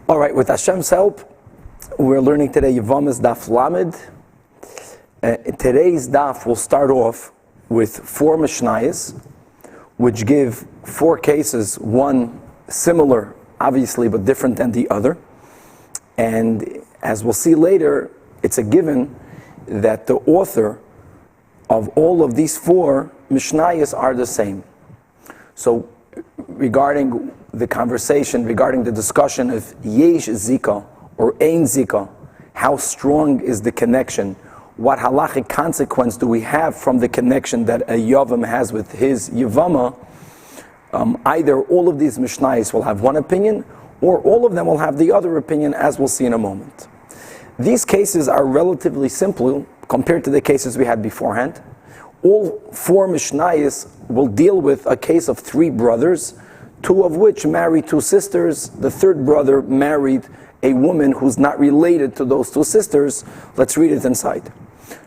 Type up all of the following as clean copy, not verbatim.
All right, with Hashem's help, we're learning today Yevamos Daf Lamed. Today's daf will start off with 4 Mishnayos, which give 4 cases, one similar, obviously, but different than the other. And as we'll see later, it's a given that the author of all of these 4 Mishnayos are the same. So, regarding the conversation, regarding the discussion of Yesh Zika or Ein Zika, how strong is the connection? What halachic consequence do we have from the connection that a Yavam has with his Yevama? Either all of these Mishnayos will have one opinion, or all of them will have the other opinion, as we'll see in a moment. These cases are relatively simple compared to the cases we had beforehand. All 4 Mishnayos will deal with a case of 3 brothers, 2 of which married 2 sisters. The 3rd brother married a woman who's not related to those 2 sisters. Let's read it inside.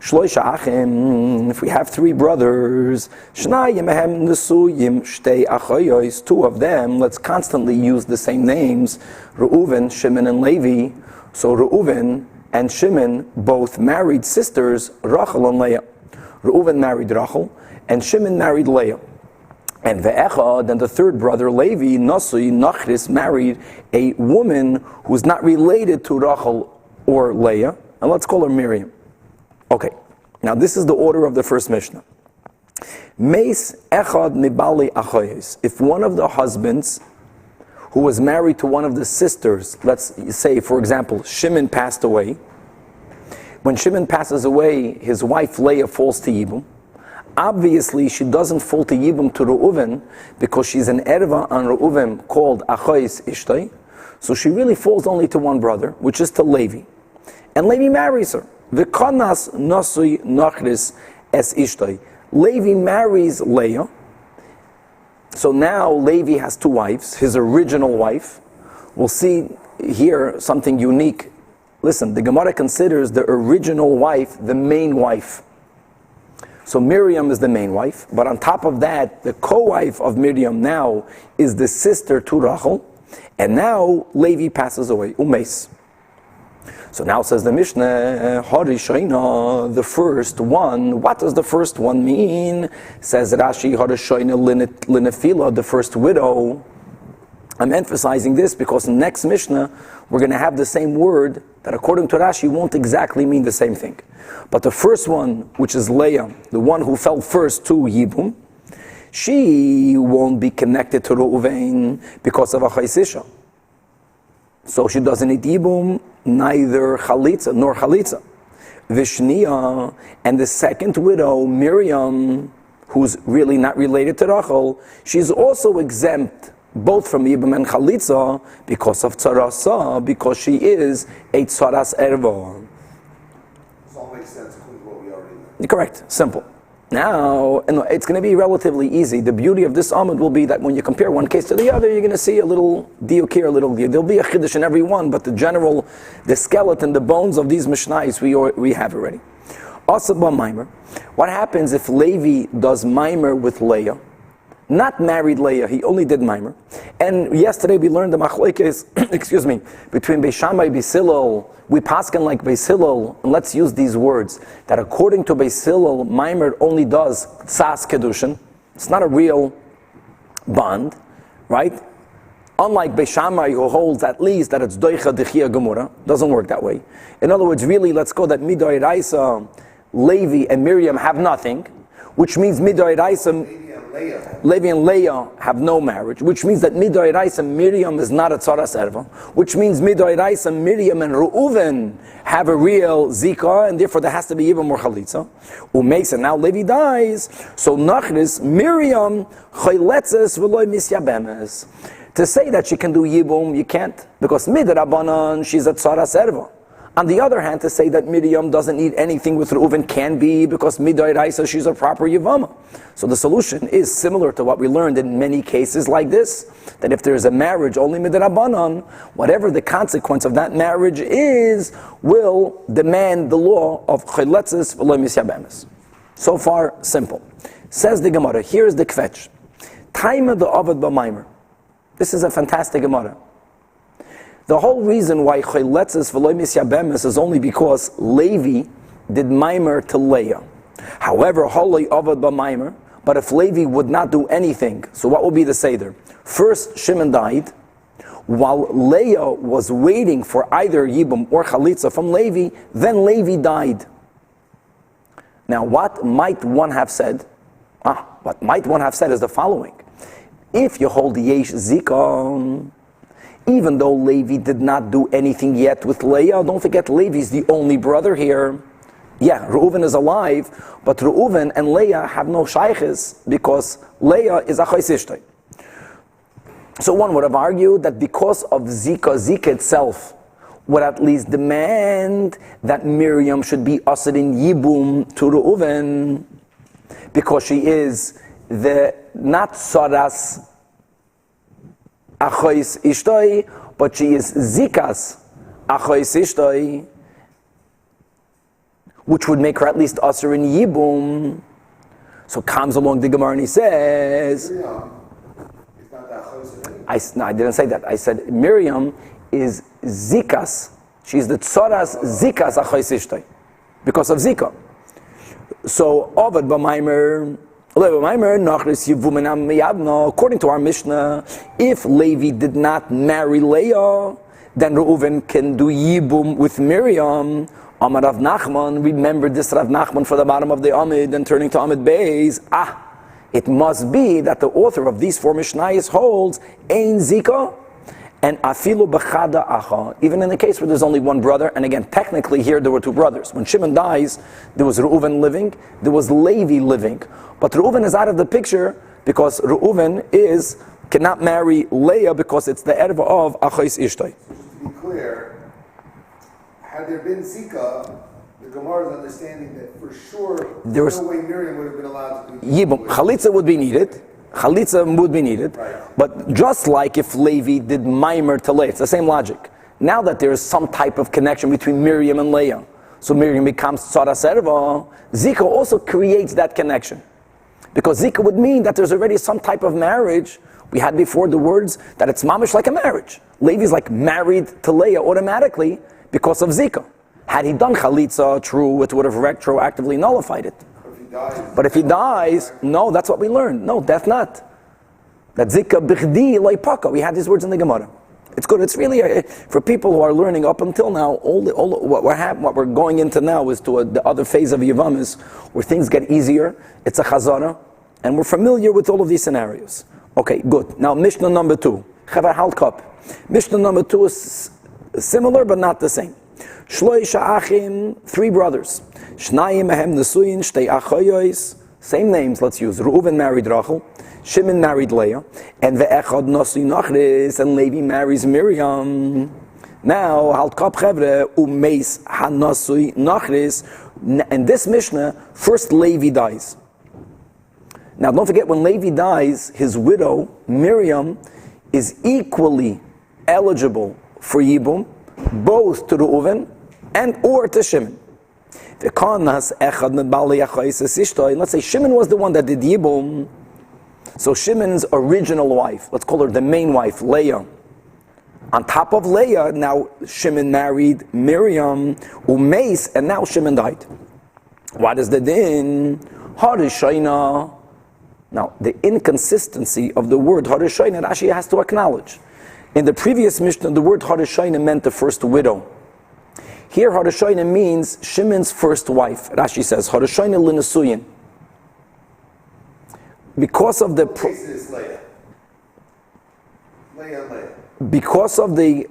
Shloisha achim, if we have 3 brothers, shnayim mehem nesuyim shtei achoyos, 2 of them, let's constantly use the same names, Reuven, Shimon, and Levi. So Reuven and Shimon both married sisters, Rachel and Leah. Reuven married Rachel, and Shimon married Leah. And Ve'echad, then the 3rd brother, Levi, Nasui, Nachris, married a woman who's not related to Rachel or Leah, and let's call her Miriam. Okay, now this is the order of the first Mishnah. Meis echad mibali achoyes. If one of the husbands who was married to one of the sisters, let's say, for example, Shimon passed away. When Shimon passes away, his wife Leah falls to Yibum. Obviously, she doesn't fall to Yibum to Reuven because she's an erva on Reuven called Achoyes Ishtay. So she really falls only to one brother, which is to Levi. And Levi marries her. V'kanas nasui nachris es Ishtay. Levi marries Leah. So now Levi has 2 wives, his original wife. We'll see here something unique. Listen, the Gemara considers the original wife the main wife. So Miriam is the main wife, but on top of that, the co-wife of Miriam now is the sister to Rachel, and now Levi passes away, Umeis. So now says the Mishnah, Harishaina, the first one. What does the first one mean? Says Rashi, Harishaina Linefila, the first widow. I'm emphasizing this because in the next Mishnah, we're going to have the same word that according to Rashi won't exactly mean the same thing. But the first one, which is Leah, the one who fell first to Yibum, she won't be connected to Reuven because of a Chaisisha. So she doesn't need Yibum, neither Chalitza nor Chalitza. Vishniya, and the second widow, Miriam, who's really not related to Rachel, she's also exempt both from Yibum and Chalitza because of Tzarasa, because she is a Tzaras Erva. This all makes sense according to what we already know. Correct, simple. Now, and it's going to be relatively easy. The beauty of this Amud will be that when you compare one case to the other, you're going to see a little diuk here, a little diuk. There'll be a chiddush in every one, but the skeleton, the bones of these Mishnayos we have already. Asaba Maimer. What happens if Levi does Maimer with Leah? Not married Leah, he only did Maimer. And yesterday we learned the machlokes, between Beis Shammai and Beis Hillel. We paskin like Beis Hillel, and let's use these words, that according to Beis Hillel, Maimer only does Tzas Kedushin. It's not a real bond, right? Unlike Beis Shammai, who holds at least that it's Doicha Dechia Gemura. Doesn't work that way. In other words, really, let's go that Midai Raisa, Levi and Miriam have nothing, which means Midai Raisa, Levi and Leah have no marriage, which means that Midai Raisa Miriam is not a Tzaras Erva, which means Midai Raisa Miriam and Reuven have a real Zika, and therefore there has to be even more Chalitza. Umeisa, now Levi dies, so Nachris, Miriam, Chayletzes v'loy misyabemes. To say that she can do Yibum, you can't, because Midrabanan, she's a Tzaras Erva. On the other hand, to say that Miriam doesn't need anything with Reuven can be because Midai Raisa, she's a proper Yevama. So the solution is similar to what we learned in many cases like this, that if there's a marriage only Midrabanan, whatever the consequence of that marriage is, will demand the law of Chayletzes v'lo misyabemes. So far, simple. Says the Gemara, here's the kvetch. Taima the Avad b'maimer. This is a fantastic Gemara. The whole reason why Chayletzes v'loy misyabemes is only because Levi did Maimer to Leah. However, Holoi Avad b'Maimer, but if Levi would not do anything, so what will be the Seder? First, Shimon died, while Leah was waiting for either Yibum or Chalitza from Levi, then Levi died. Now, what might one have said? What might one have said is the following. If you hold Yesh Zikon, even though Levi did not do anything yet with Leah, don't forget Levi is the only brother here. Yeah, Reuven is alive, but Reuven and Leah have no shaykhis because Leah is a chaysishtay. So one would have argued that because of Zika itself would at least demand that Miriam should be ushered in Yibum to Reuven, because she is the not Saras Achois Ishtoi, but she is Zikas Achois Ishtoi, which would make her at least usher in Yibum. So comes along the Gemara and he says, I didn't say that. I said Miriam is Zikas. She's the Tzoras Zikas Achois Ishtoi, because of Zika. So Ovad b'Maimer, according to our Mishnah, if Levi did not marry Leah, then Reuven can do Yibum with Miriam. Amar Rav Nachman, remember this Rav Nachman for the bottom of the Amid and turning to Amid Beis. It must be that the author of these four Mishnayos holds Ein Zika and Afilu B'chada Acha, even in the case where there's only one brother. And again, technically here there were two brothers. When Shimon dies, there was Reuven living, there was Levi living. But Reuven is out of the picture because Reuven cannot marry Leah because it's the erva of Achais Ishtay. To be clear, had there been Zika, the Gemara's understanding that for sure there's no way Miriam would have been allowed to do Yibum. Chalitza would be needed. Right. But just like if Levi did Maimer to Leah, it's the same logic. Now that there is some type of connection between Miriam and Leah, so Miriam becomes Tzara Serva, Zika also creates that connection. Because Zika would mean that there's already some type of marriage. We had before the words that it's mamish like a marriage. Levi's like married to Leah automatically because of Zika. Had he done Chalitza, true, it would have retroactively nullified it. But if he dies, no, that's what we learned. No, death not. That Zika bichdi loipaka. We had these words in the Gemara. It's good. It's really, for people who are learning up until now, what we're going into now is to the other phase of Yevamos, where things get easier. It's a chazara, and we're familiar with all of these scenarios. Okay, good. Now, Mishnah number 2. Chavar Halkop. Mishnah number 2 is similar, but not the same. Shloisha Achim, 3 brothers. Shnayim Mehem Nesuyin, Shtei Achoyos. Same names, let's use. Reuven married Rachel. Shimon married Leah, and Ve'echad Nasui Nachris, and Levi marries Miriam. Now, Halkop Chevre, Umeis HaNasui Nachris, and this Mishnah, first Levi dies. Now, don't forget, when Levi dies, his widow, Miriam, is equally eligible for Yibum, both to Reuven and or to Shimon. Let's say Shimon was the one that did Yibum. So Shimon's original wife, let's call her the main wife, Leah. On top of Leah, now Shimon married Miriam, Umeis, and now Shimon died. What is the din? Harishayna. Now, the inconsistency of the word Harishayna, Rashi has to acknowledge. In the previous Mishnah, the word Harishayna meant the first widow. Here, Harishayna means Shimon's first wife. Rashi says, Harishayna Linesuyin. Because of the because of the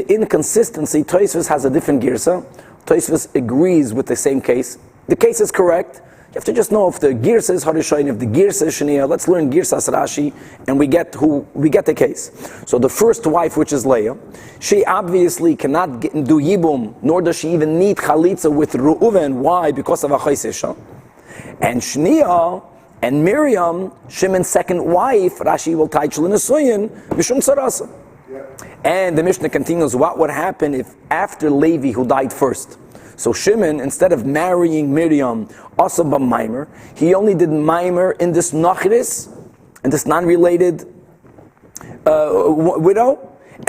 inconsistency, Tosfos has a different girsa. Tosfos agrees with the same case. The case is correct. You have to just know if the girsa is Harishayna, if the girsa is Shania. Let's learn girsas Rashi, and we get the case. So the first wife, which is Leah, she obviously cannot do Yibum, nor does she even need Chalitza with Reuven. Why? Because of Achais Isha. And Shnia and Miriam, Shimon's second wife, Rashi will title in a Suyin, Mishum Sarasa. And the Mishnah continues, what would happen if after Levi, who died first? So Shimon, instead of marrying Miriam, also by Maimer, he only did Maimer in this Nachris, in this non-related widow,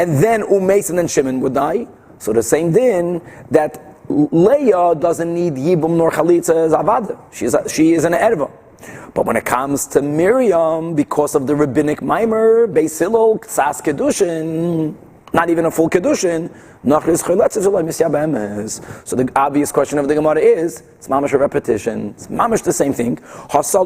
and then Umeis, and then Shimon would die. So the same din that Leah doesn't need Yibum nor Chalitza as Avada. She is an Erva. But when it comes to Miriam, because of the rabbinic mimer, Beis Hillel, Ksas Kedushin, not even a full Kedushin, so the obvious question of the Gemara is, it's mamash a repetition, it's mamash the same thing. Hasu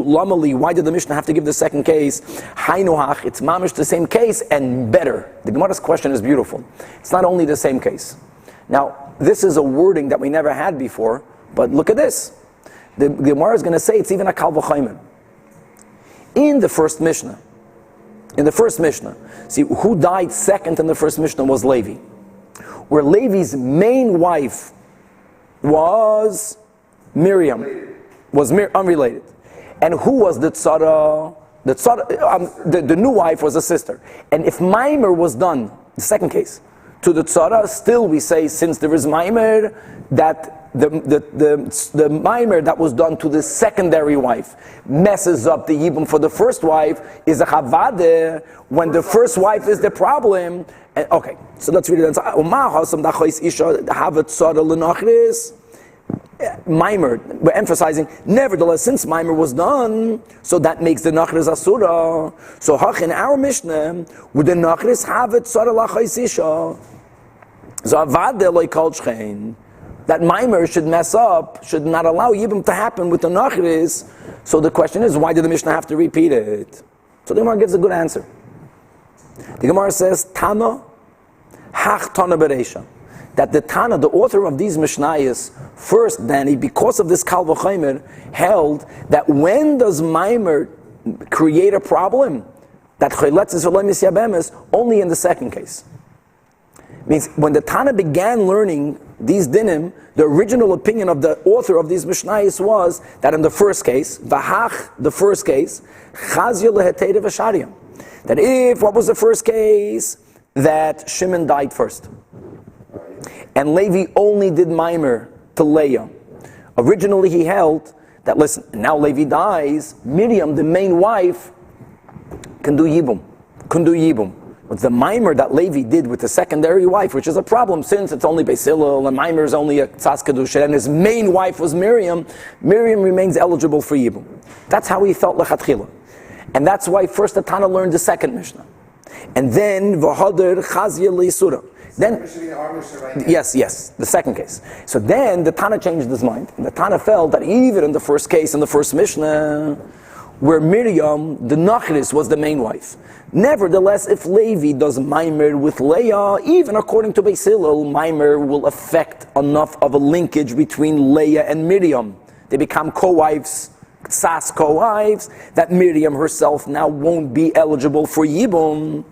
lamali, why did the Mishnah have to give the second case? Hainuhach, it's mamash the same case and better. The Gemara's question is beautiful. It's not only the same case. Now, this is a wording that we never had before, but look at this. The Gemara is going to say it's even a kal v'chaimer. In the first Mishnah, see, who died second in the first Mishnah was Levi. Where Levi's main wife was Miriam, unrelated. And who was the tzara? The new wife was a sister. And if Maimer was done, the second case, to the tzara, still we say, since there is Maimer, that the mimer that was done to the secondary wife messes up the yibum for the first wife is a chavade when the first wife is the problem. And, okay, so let's read it. Mimer, we're emphasizing, nevertheless, since mimer was done, so that makes the nachris asura. So in our Mishnah, would the nachris have it tzara lachais isha? So avade loy kol shchein. That mimer should mess up, should not allow Yibum to happen with the Nachris. So the question is, why did the Mishnah have to repeat it? So the Gemara gives a good answer. The Gemara says, Tana, Hach Tana Bereisha. That the Tana, the author of these Mishnayos, first, Danny, because of this Kal V'chaimer, held that when does mimer create a problem? That Chayletz is Yevamos only in the second case. Means when the Tana began learning these dinim, the original opinion of the author of these Mishnayos was that in the first case, Vahach, the first case, Chazya leheteirev v'shariyam. That if, what was the first case? That Shimon died first. And Levi only did mimer to Leah. Originally he held that, listen, now Levi dies, Miriam, the main wife, can do Yibum. But the mimer that Levi did with the secondary wife, which is a problem since it's only Beis Hillel and mimer is only a Tzas Kedusha, and his main wife was Miriam remains eligible for Yibum. That's how he felt lechatchila. And that's why first the Tana learned the second Mishnah. And then V'hader Chazya Le'Isura. Then, yes, the second case. So then the Tana changed his mind. And the Tana felt that even in the first case, in the first Mishnah, where Miriam, the Nachris, was the main wife. Nevertheless, if Levi does Maimer with Leah, even according to Beis Hillel, Maimer will affect enough of a linkage between Leah and Miriam. They become co-wives, Ksas co-wives, that Miriam herself now won't be eligible for Yibum.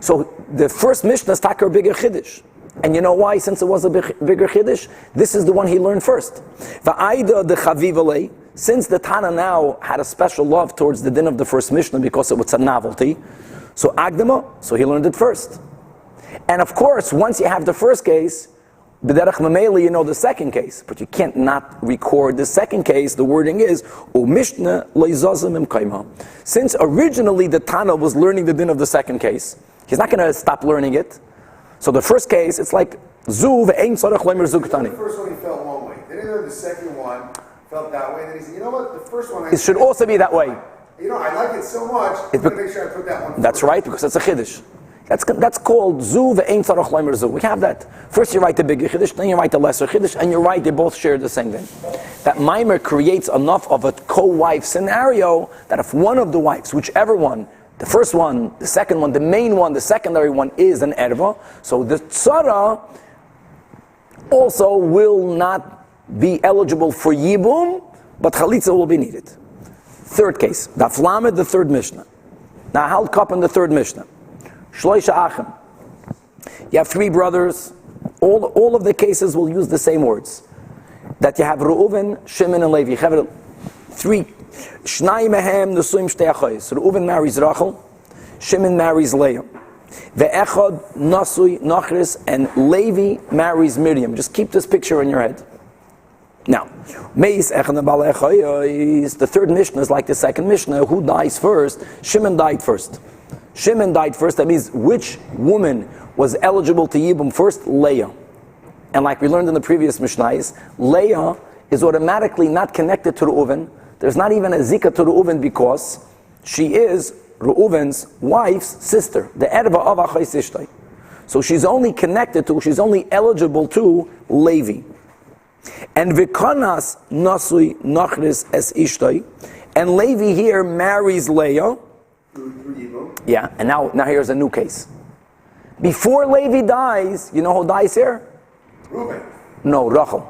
So the first Mishnah is Takar bigger Chiddush. And you know why? Since it was a bigger Chiddush, this is the one he learned first. Va'aida de Chavivalei. Since the Tana now had a special love towards the din of the first Mishnah because it was a novelty, so Agdama, so he learned it first. And of course, once you have the first case, B'derech Mameli, you know the second case, but you can't not record the second case. The wording is, O Mishnah leizazim im kaima. Since originally the Tana was learning the din of the second case, he's not going to stop learning it. So the first case, it's like, Zu ve'ein tzarech lemer zu ketani. The first one he felt one way. Then he learned the second one. Felt that way, and then he said, you know what, the first one... It should also be that way. You know, I like it so much, I'm going to make sure I put that one That's first. right, because it's a Chiddush. That's called Zu ve'ein tzarech lemer zu. We have that. First you write the bigger Chiddush, then you write the lesser Chiddush, and you're right, they both share the same thing. That mimer creates enough of a co-wife scenario that if one of the wives, whichever one, the first one, the second one, the main one, the secondary one is an erva, so the tzara also will not be eligible for Yibum, but Chalitza will be needed. Third case, Daf Lamed, the third Mishnah. Now, Hal Kap in the third Mishnah. Shloisha Achim. You have three brothers. All of the cases will use the same words. That you have Reuven, Shimon, and Levi. You have three. Shnai mehem nesuim shtei achos. Reuven marries Rachel. Shimon marries Leah. Ve'echad nasui Nachris, and Levi marries Miriam. Just keep this picture in your head. Now, the third Mishnah is like the second Mishnah. Who dies first? Shimon died first. Shimon died first. That means which woman was eligible to Yibum first? Leah. And like we learned in the previous Mishnayos, Leah is automatically not connected to Reuven. There's not even a zika to Reuven because she is Reuven's wife's sister, the erva of Achais Ishtay. So she's only eligible to Levi. And Vikanas Nasui Nachris es Ishtay. And Levi here marries Leah. Yeah, and now here's a new case. Before Levi dies, you know who dies here? Reuben. No, Rachel.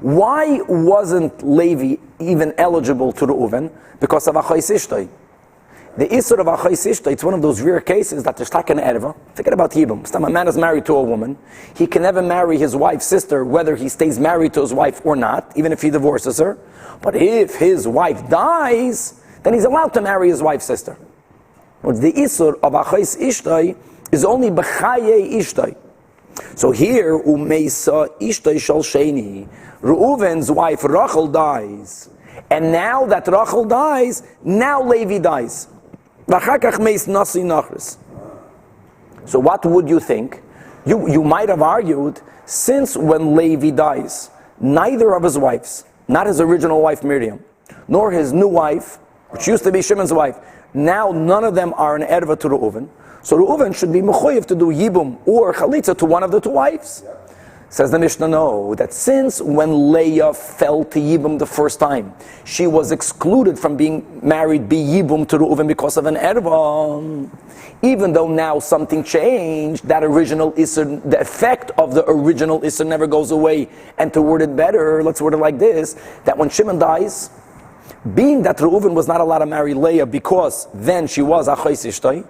Why wasn't Levi even eligible to Reuven? Because of Achais Ishtay. The Isur of Achais Ishtay, it's one of those rare cases that there's taken erva. Forget about Yibum. A man is married to a woman. He can never marry his wife's sister, whether he stays married to his wife or not, even if he divorces her. But if his wife dies, then he's allowed to marry his wife's sister. But the Isur of Achais Ishtay is only B'chaye Ishtay. So here, Umeisa Ishtay Shal Sheni, Reuven's wife Rachel dies. And now that Rachel dies, now Levi dies. So what would you think? You might have argued, since when Levi dies, neither of his wives, not his original wife Miriam, nor his new wife, which used to be Shimon's wife, now none of them are an erva to Reuven. So Reuven should be mechuyev to do yibum or chalitza to one of the two wives. Yeah. Says the Mishnah, no, that since when Leah fell to Yibum the first time, she was excluded from being married be Yibum to Reuven because of an erva. Even though now something changed, that original Isser, the effect of the original Isser never goes away. And to word it better, let's word it like this, that when Shimon dies, being that Reuven was not allowed to marry Leah because then she was Achais Ishtay,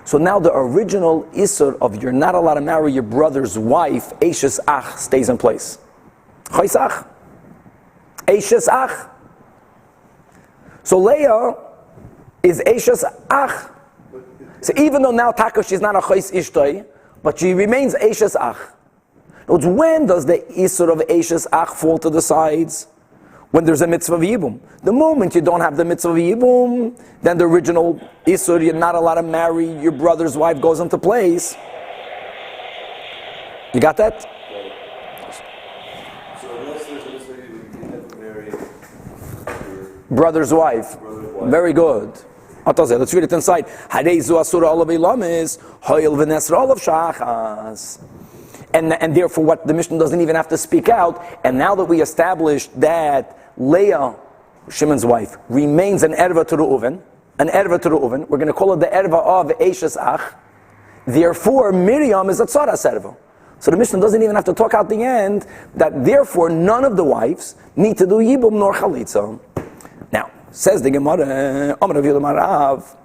so now the original Isser of you're not allowed to marry your brother's wife, Eishes Ach, stays in place. Chais Ach. Eishes Ach. So Leah is Eishes Ach. So even though now Taka she's not a Chais Ishtay, but she remains Eishes Ach. When does the Isser of Eishes Ach fall to the sides? When there's a mitzvah of Yibum. The moment you don't have the mitzvah of Yibum, then the original Isur, you're not allowed to marry your brother's wife, goes into place. You got that? So unless there's a mitzvah of Yibum, you have to marry your brother's wife. Very good. Let's read it inside. And therefore what the Mishnah doesn't even have to speak out. And now that we established that Leah, Shimon's wife, remains an erva to Reuven, we're going to call it the erva of Eishes Ach. Therefore, Miriam is a tzaras erva. So the Mishnah doesn't even have to talk out the end that therefore none of the wives need to do Yibum nor Chalitza. Now, says the Gemara, Amar Rav Yehuda Marav.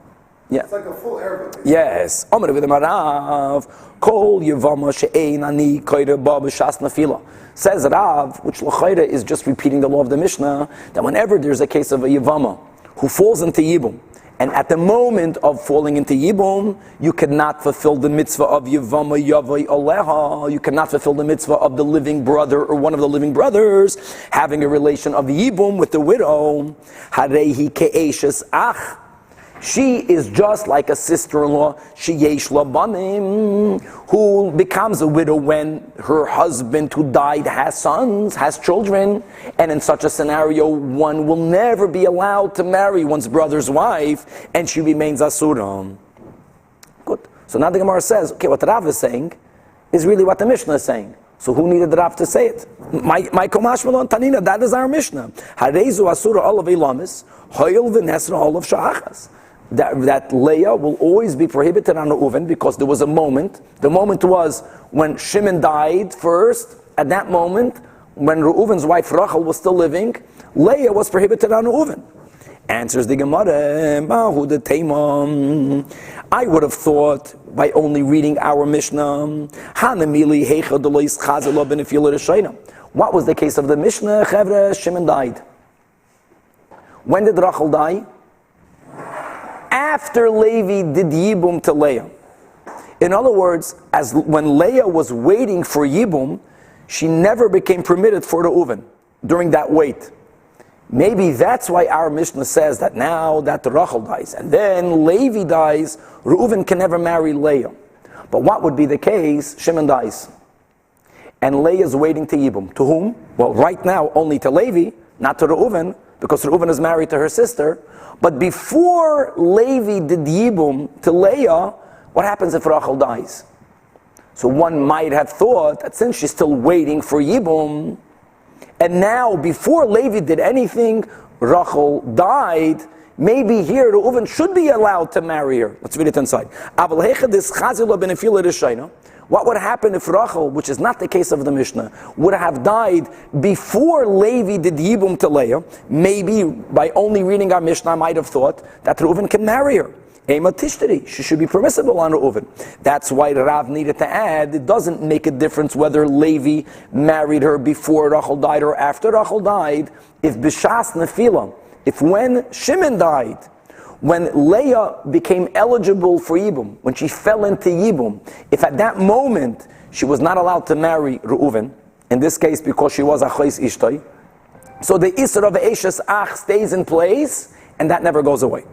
Yeah. It's like a full erva. Yes. Amar Rav Yehuda Marav, Kol Yevamos she'ein ani koyre ba b'shas nafila. Says Rav, which l'chayre is just repeating the law of the Mishnah, that whenever there's a case of a Yevama who falls into Yibum, and at the moment of falling into Yibum, you cannot fulfill the mitzvah of Yevama Yavai Aleha, you cannot fulfill the mitzvah of the living brother or one of the living brothers having a relation of Yibum with the widow. Harehi ke'eshes ach. She is just like a sister-in-law, sheyesh la banim, who becomes a widow when her husband who died has sons, has children, and in such a scenario, one will never be allowed to marry one's brother's wife, and she remains asura. Good. So now the Gemara says, okay, what Rav is saying is really what the Mishnah is saying. So who needed Rav to say it? My Komash Malon Tanina, that is our Mishnah. Harezu asura olav elamis, hoyel v'nesra olav sha'achas. That Leah will always be prohibited on Reuven because there was a moment. The moment was when Shimon died first. At that moment, when Reuven's wife Rachel was still living, Leah was prohibited on Reuven. Answers the Gemara, I would have thought by only reading our Mishnah, what was the case of the Mishnah? Chevre, Shimon died. When did Rachel die? After Levi did Yibum to Leah. In other words, as when Leah was waiting for Yibum, she never became permitted for Reuven during that wait. Maybe that's why our Mishnah says that now that Rachel dies and then Levi dies, Reuven can never marry Leah. But what would be the case? Shimon dies. And Leah is waiting to Yibum. To whom? Well, right now only to Levi, not to Reuven, because Reuven is married to her sister. But before Levi did Yibum to Leah, what happens if Rachel dies? So one might have thought that since she's still waiting for Yibum, and now before Levi did anything, Rachel died, maybe here Reuven should be allowed to marry her. Let's read it inside. What would happen if Rachel, which is not the case of the Mishnah, would have died before Levi did Yibum to Leah? Maybe by only reading our Mishnah, I might have thought that Reuven can marry her. Ema Tishtari, she should be permissible on Reuven. That's why Rav needed to add, it doesn't make a difference whether Levi married her before Rachel died or after Rachel died. If Bishas Nefila, if when Shimon died, when Leah became eligible for Yibum, when she fell into Yibum, if at that moment she was not allowed to marry Reuven, in this case because she was Achos Ishtay, so the Isra of Eishes Ach stays in place, and that never goes away.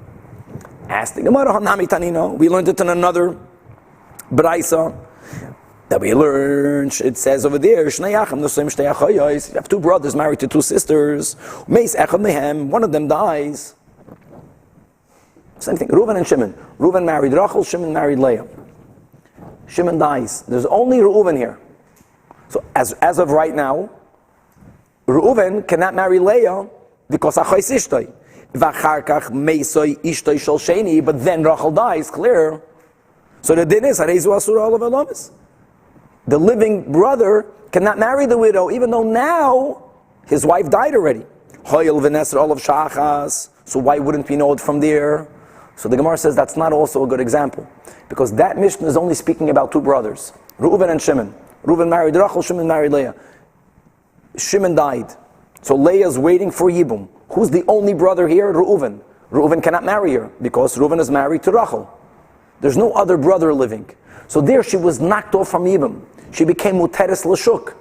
Ask the Gemara, Hanami Tanino, we learned it in another Braisa, that we learned, it says over there, you have two brothers married to two sisters, one of them dies. Same thing, Reuven and Shimon. Reuven married Rachel, Shimon married Leah. Shimon dies. There's only Reuven here. So as of right now, Reuven cannot marry Leah because Achos Ishtay. V'acharkach meisoi Ishtay shel sheni, but then Rachel dies, clear. So the din is, Harezu Asura olav elamis. The living brother cannot marry the widow, even though now his wife died already. Hoyel v'nesr olav shachas. So why wouldn't we know it from there? So the Gemara says that's not also a good example, because that Mishnah is only speaking about two brothers, Reuven and Shimon. Reuven married Rachel, Shimon married Leah. Shimon died, so Leah is waiting for Yibum. Who's the only brother here? Reuven. Reuven cannot marry her because Reuven is married to Rachel. There's no other brother living. So there she was knocked off from Yibum. She became Muteres L'Shuk.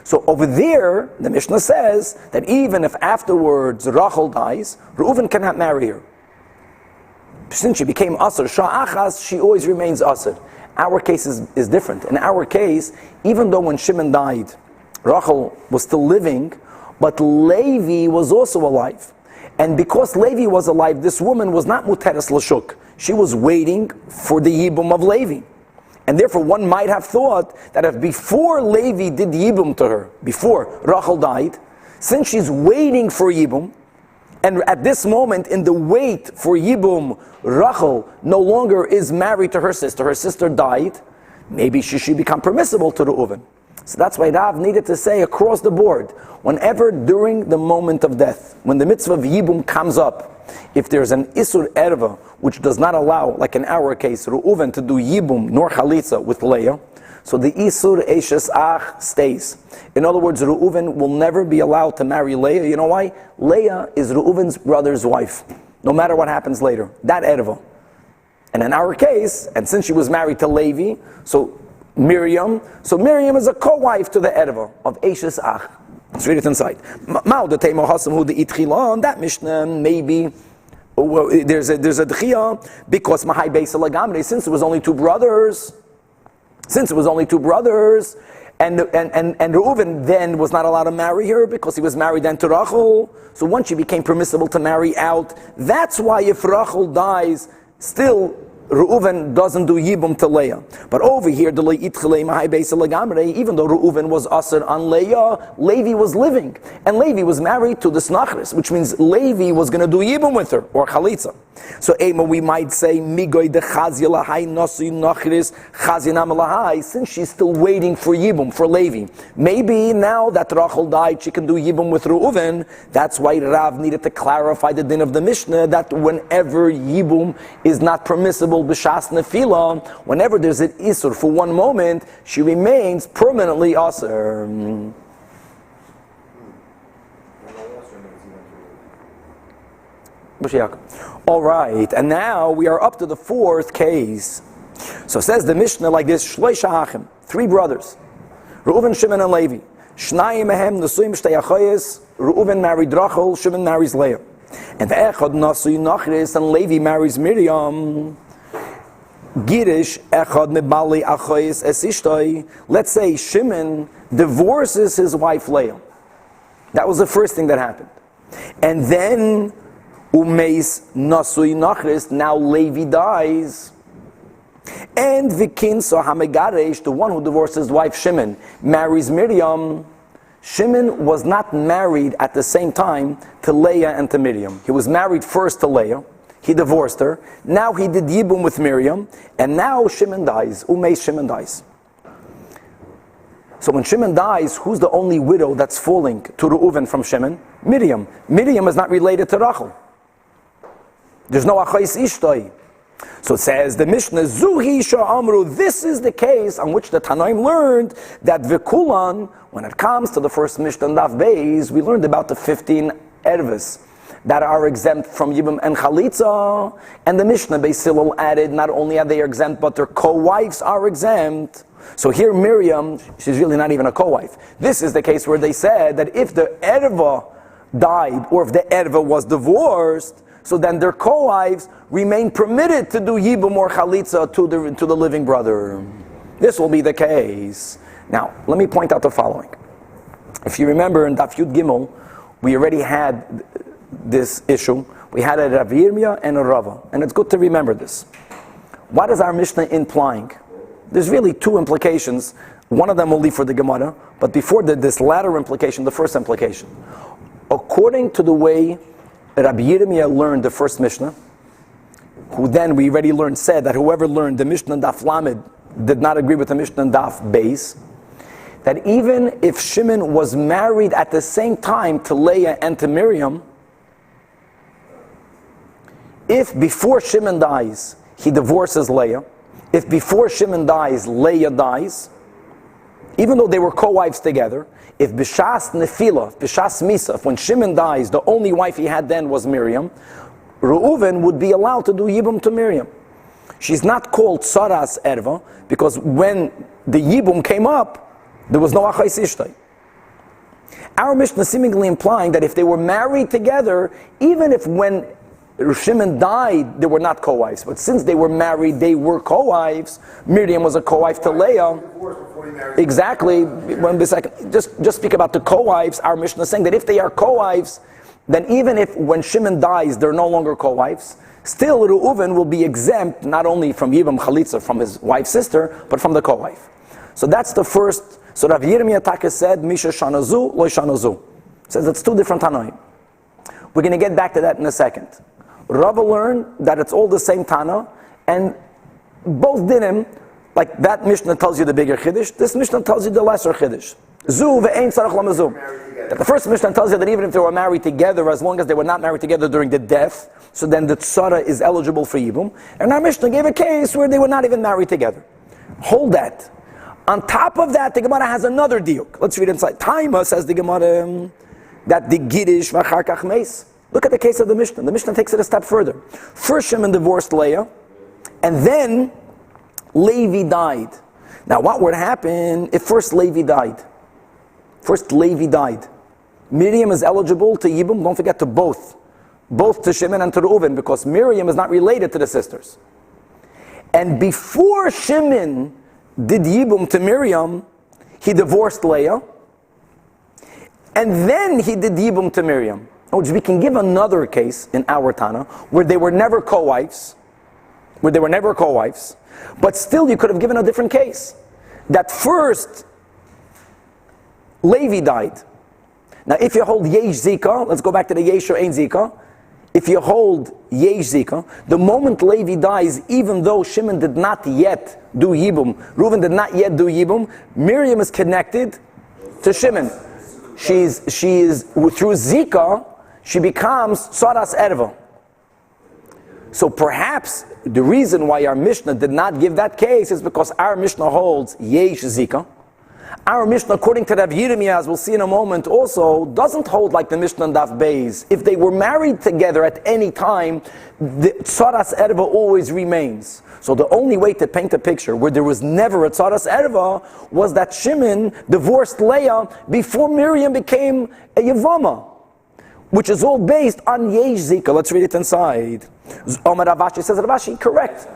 So over there, the Mishnah says that even if afterwards Rachel dies, Reuven cannot marry her. Since she became Asr, Sha'achas, she always remains Asr. Our case is different. In our case, even though when Shimon died, Rachel was still living, but Levi was also alive. And because Levi was alive, this woman was not Muteres L'Shuk. She was waiting for the Yibum of Levi. And therefore one might have thought that if before Levi did Yibum to her, before Rachel died, since she's waiting for Yibum, and at this moment in the wait for Yibum, Rachel no longer is married to her sister died, maybe she should become permissible to Reuven. So that's why Rav needed to say across the board, whenever during the moment of death, when the mitzvah of Yibum comes up, if there's an Isur Erva, which does not allow, like in our case, Reuven to do Yibum nor Chalitza with Leah, so the Isur Eishes Ach stays. In other words, Reuven will never be allowed to marry Leah. You know why? Leah is Reuven's brother's wife, no matter what happens later. That Erva. And in our case, and since she was married to Levi, so Miriam is a co-wife to the Erva of Eishes Ach. Let's read it inside. That Mishnah, maybe there's a D'chia, because Mahai Beis Lagamre, since it was only two brothers, and Reuven then was not allowed to marry her because he was married then to Rachel. So once she became permissible to marry out, that's why if Rachel dies, still Reuven doesn't do Yibum to Leah. But over here, even though Reuven was Asr on Leah, Levi was living. And Levi was married to the Snachris, which means Levi was going to do Yibum with her, or Chalitza. So we might say, since she's still waiting for Yibum, for Levi. Maybe now that Rachel died, she can do Yibum with Reuven. That's why Rav needed to clarify the din of the Mishnah, that whenever Yibum is not permissible, b'shas nefila, whenever there's an isur for one moment, she remains permanently asur. All right, and now we are up to the fourth case. So says the Mishnah like this: Shloisha Achim, three brothers, Reuven, Shimon, and Levi. Shnayim mehem nesuim shtei achayis. Reuven married Rachel, Shimon marries Leah. And Echad Nasui Nachris, and Levi marries Miriam. Girish Echad Mebali Achois Esishtoi. Let's say Shimon divorces his wife Leah. That was the first thing that happened. And then Umeis Nasui Nachris, now Levi dies. And Vikinsa Hamegaresh, the one who divorced his wife Shimon, marries Miriam. Shimon was not married at the same time to Leah and to Miriam. He was married first to Leah. He divorced her. Now he did Yibum with Miriam. And now Shimon dies. Umeis Shimon dies. So when Shimon dies, who's the only widow that's falling to Reuven from Shimon? Miriam. Miriam is not related to Rachel. There's no Achais Ishtoi. So it says the Mishnah, Zuhi Sha'amru, this is the case on which the Tanaim learned that Vikulan, when it comes to the first Mishnah and Daf Beis, we learned about the 15 erves that are exempt from Yibum and Chalitza, and the Mishnah Beis Hillel added, not only are they exempt, but their co-wives are exempt. So here Miriam, she's really not even a co-wife. This is the case where they said that if the erva died, or if the erva was divorced, so then their co-wives remain permitted to do Yibum or Chalitza to the living brother. This will be the case. Now, let me point out the following. If you remember in Daf Yud Gimel, we already had this issue. We had a Rav Yirmiyah and a Rava. And it's good to remember this. What is our Mishnah implying? There's really two implications. One of them will leave for the Gemara. But before this latter implication, the first implication. According to the way Rabbi Yirmiyah learned the first Mishnah, who then we already learned said that whoever learned the Mishnah Daf Lamed did not agree with the Mishnah Daf Beis, that even if Shimon was married at the same time to Leah and to Miriam, if before Shimon dies, he divorces Leah, if before Shimon dies, Leah dies, even though they were co-wives together, if B'shas Nefila, B'shas Misa, when Shimon dies, the only wife he had then was Miriam, Reuven would be allowed to do Yibum to Miriam. She's not called Saras Erva, because when the Yibum came up, there was no Achais Ishtay. Our Mishnah seemingly implying that if they were married together, even if when Shimon died, they were not co-wives. But since they were married, they were co-wives. Miriam was a co-wife to Leah. Exactly. Just speak about the co-wives. Our Mishnah is saying that if they are co-wives, then even if when Shimon dies, they're no longer co-wives, still Reuven will be exempt not only from Yibam Chalitza, from his wife's sister, but from the co-wife. So that's the first. So Rav Yirmiyah Taka said, Misha Shanazu, Lo Shanazu. Says it's two different Tanaim. We're going to get back to that in a second. Rava learned that it's all the same Tana, and both dinim, like that Mishnah tells you the bigger Chiddush, this Mishnah tells you the lesser Chiddush. Zu ve'ein tzarech lamazum. That the first Mishnah tells you that even if they were married together, as long as they were not married together during the death, so then the tzara is eligible for Yibum. And our Mishnah gave a case where they were not even married together. Hold that. On top of that, the Gemara has another diuk. Let's read inside. Taima says the Gemara that the Girish v'achar kach meis. Look at the case of the Mishnah. The Mishnah takes it a step further. First Shimon divorced Leah, and then Levi died. Now what would happen if first Levi died? First Levi died. Miriam is eligible to Yibum, don't forget, to both to Shimon and to Reuven, because Miriam is not related to the sisters. And before Shimon did Yibum to Miriam, he divorced Leah, and then he did Yibum to Miriam. We can give another case in our Tana where they were never co-wives, but still you could have given a different case. That first Levi died. Now if you hold Yesh Zika, let's go back to the Yesh or Ein Zika. If you hold Yesh Zika, the moment Levi dies, even though Shimon did not yet do Yibum, Reuven did not yet do Yibum, Miriam is connected to Shimon. She is through Zika, she becomes Tzaras Erva. So perhaps the reason why our Mishnah did not give that case is because our Mishnah holds Yesh Zika. Our Mishnah, according to Rav Yirmiyah, as we'll see in a moment, also doesn't hold like the Mishnah and Daf Beis. If they were married together at any time, the Tzaras Erva always remains. So the only way to paint a picture where there was never a Tzaras Erva was that Shimon divorced Leah before Miriam became a Yevama. which is all based on Yesh Zika. Let's read it inside. Omar Ravashi says, Ravashi, correct.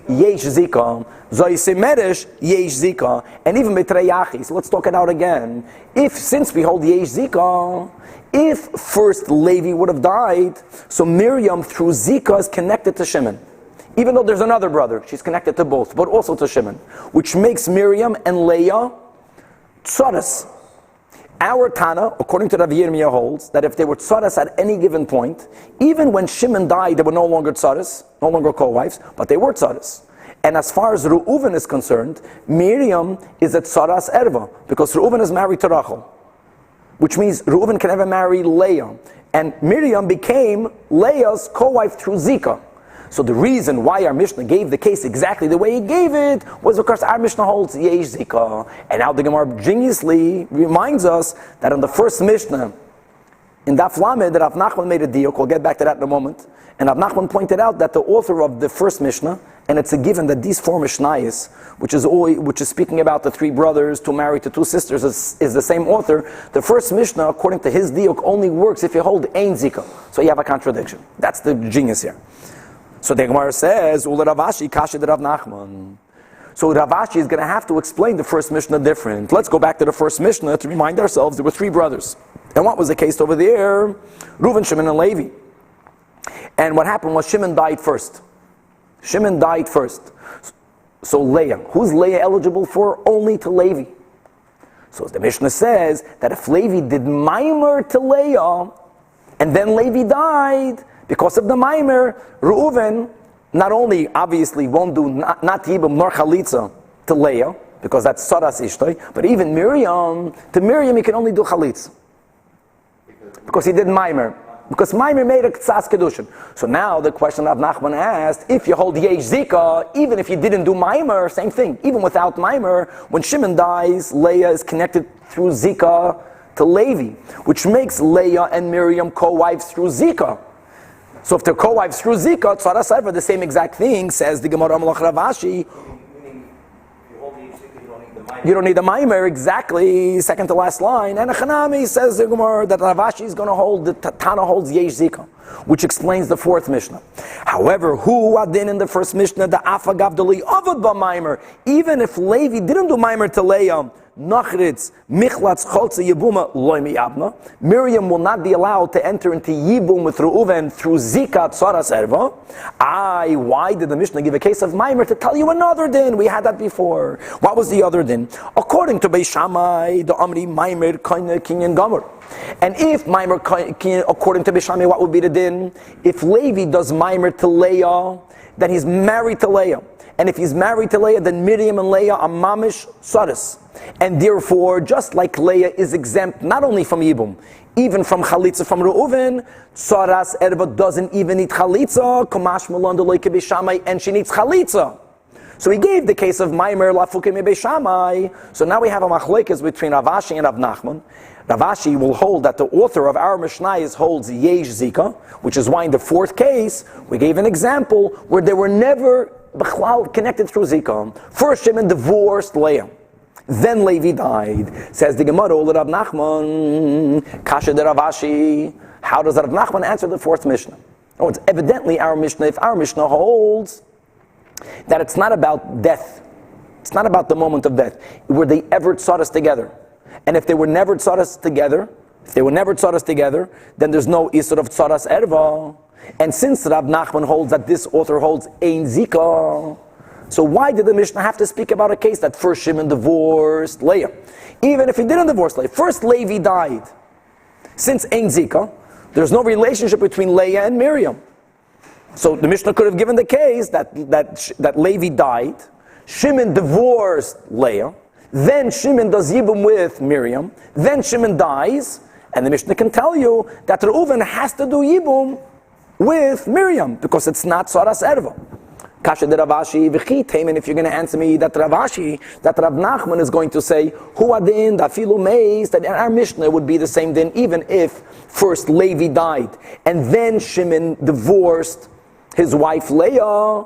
Yesh Zika. Zoysemeresh Yesh Zika. And even Betreyachis. Let's talk it out again. Since we hold Yesh Zika, if first Levi would have died, so Miriam through Zika is connected to Shimon. Even though there's another brother, she's connected to both, but also to Shimon, which makes Miriam and Leah tzaras. Our Tana, according to Rav Yirmiyah, holds that if they were tzaras at any given point, even when Shimon died, they were no longer tzaras, no longer co-wives, but they were tzaras. And as far as Reuven is concerned, Miriam is a tzaras erva, because Reuven is married to Rachel, which means Reuven can never marry Leah. And Miriam became Leah's co-wife through Zika. So the reason why our Mishnah gave the case exactly the way he gave it was because our Mishnah holds Yesh Zika. And now the Gemara geniusly reminds us that in the first Mishnah, in Daf Lamed, that Rav Nachman made a deal. We'll get back to that in a moment. And Rav Nachman pointed out that the author of the first Mishnah, and it's a given that these four Mishnayos, which is speaking about the three brothers, two married to two sisters, is the same author. The first Mishnah, according to his deal, only works if you hold Ein Zika. So you have a contradiction. That's the genius here. So the Gemara says, Ula Ravashi Kasha de Rav Nachman. So Ravashi is going to have to explain the first Mishnah different. Let's go back to the first Mishnah to remind ourselves there were three brothers. And what was the case over there? Reuven, Shimon, and Levi. And what happened was Shimon died first. Shimon died first. So Leah, who's Leah eligible for? Only to Levi. So the Mishnah says that if Levi did Maimer to Leah, and then Levi died, because of the Maimer, Reuven not only obviously won't do not Yibum nor Chalitza to Leah, because that's Saras Ishtay, but even to Miriam he can only do Chalitza. Because he did Maimer. Because Maimer made a Ktsas Kedushin. So now the question Rav Nachman asked, if you hold Yesh Zika, even if you didn't do Maimer, same thing. Even without Maimer, when Shimon dies, Leah is connected through Zika to Levi, which makes Leah and Miriam co-wives through Zika. So if they're co-wives through Zika, Tzaras Erva, the same exact thing, says the Gemara Malach Ravashi. You don't need the Maimer, exactly, second to last line. And Hanami says the Gemara that Ravashi is going to hold, the Tana holds Yesh Zika, which explains the fourth Mishnah. However, who adin in the first Mishnah, the Afa Gavdali Avad Ba Maimer, even if Levi didn't do Maimer to Leah, Nachritz, Michlatz, Cholze, Yebuma, Loi Miyabna. Miriam will not be allowed to enter into Yibum with Reuven through Zika Tzaras Erva. Why did the Mishnah give a case of Maimer? To tell you another din. We had that before. What was the other din? According to Beis Shammai, the Amri Maimer Kinyan Gomer. And if Maimer, according to Beis Shammai, what would be the din? If Levi does Maimer to Leah, then he's married to Leah. And if he's married to Leah, then Miriam and Leah are mamish saras. And therefore, just like Leah is exempt not only from Yibum, even from Chalitza from Reuven, Saras Erva doesn't even need Chalitza, Kamash Mulan Deloike Beishamai, and she needs Chalitza. So he gave the case of Maimer Lafukim Beishamai. So now we have a machlekes between Ravashi and Rav Nachman. Ravashi will hold that the author of our Mishnayos holds Yesh Zika, which is why in the fourth case, we gave an example where they were never connected through Zika. First Shimon divorced Leah. Then Levi died. Says the Gemara, Rav Nachman, Kasha de Ravashi. How does Rav Nachman answer the fourth Mishnah? Oh, it's evidently our Mishnah. If our Mishnah holds that it's not about death, it's not about the moment of death, were they ever tzaras together? And if they were never tzaras together, then there's no isur of tzaras erva. And since Rav Nachman holds that this author holds Ein Zika, so why did the Mishnah have to speak about a case that first Shimon divorced Leah? Even if he didn't divorce Leah, first Levi died. Since Ein Zika, there's no relationship between Leah and Miriam. So the Mishnah could have given the case that Levi died, Shimon divorced Leah, then Shimon does Yibum with Miriam, then Shimon dies, and the Mishnah can tell you that Reuven has to do Yibum with Miriam, because it's not Saras Erva. Kasha de Ravashi, and if you're going to answer me that Ravashi, that Rav Nachman is going to say, Hu adin, da filu meis, that our Mishnah would be the same din, even if first Levi died, and then Shimon divorced his wife Leah,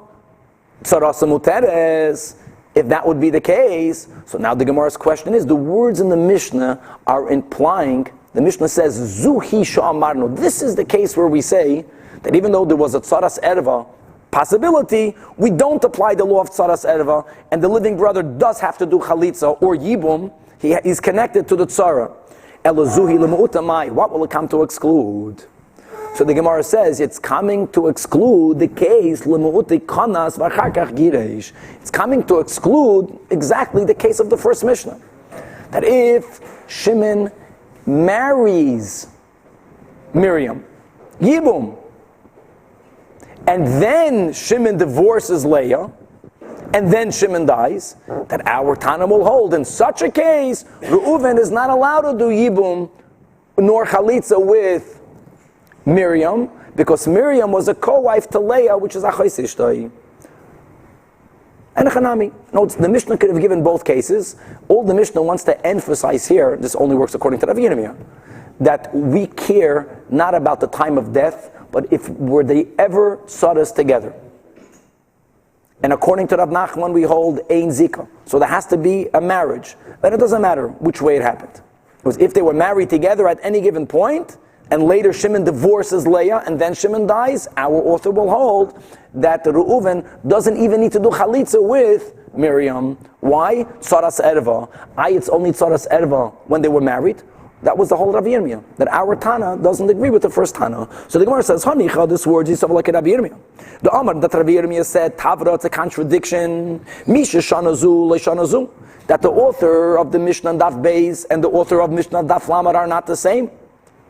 Tzarasa Muteres. If that would be the case, so now the Gemara's question is, the words in the Mishnah are implying the Mishnah says, Zuhi sha'amarnu. This is the case where we say that even though there was a tzaras erva possibility, we don't apply the law of tzaras erva, and the living brother does have to do chalitza or yibum. He's connected to the tzara. Ela zuhi lemu'utamai. What will it come to exclude? So the Gemara says it's coming to exclude the case lemu'uti kanas v'acharkach gireish. It's coming to exclude exactly the case of the first Mishnah. That if Shimon marries Miriam, yibum, and then Shimon divorces Leah, and then Shimon dies, that our Tana will hold. In such a case, Reuven is not allowed to do yibum nor chalitza with Miriam, because Miriam was a co-wife to Leah, which is achos ishtoi. And Chanami. Notes, the Mishnah could have given both cases. All the Mishnah wants to emphasize here, this only works according to Rav Yirmiyah, that we care not about the time of death, but if were they ever tzaras together. And according to Rav Nachman, we hold ein zika. So there has to be a marriage. Then it doesn't matter which way it happened. Because if they were married together at any given point, and later Shimon divorces Leah, and then Shimon dies, our author will hold that Reuven doesn't even need to do chalitza with Miriam. Why? Tzaras erva. It's only tzaras erva when they were married. That was the whole Rav Yirmiyah, that our Tana doesn't agree with the first Tana. So the Gemara says, Hanicha, this word is like Rav Yirmiyah. The Amar that Rav Yirmiyah said, Tavra, it's a contradiction. Misha shanazu leishanazu. That the author of the Mishnah Daf Beis and the author of Mishnah Daf Lamed are not the same.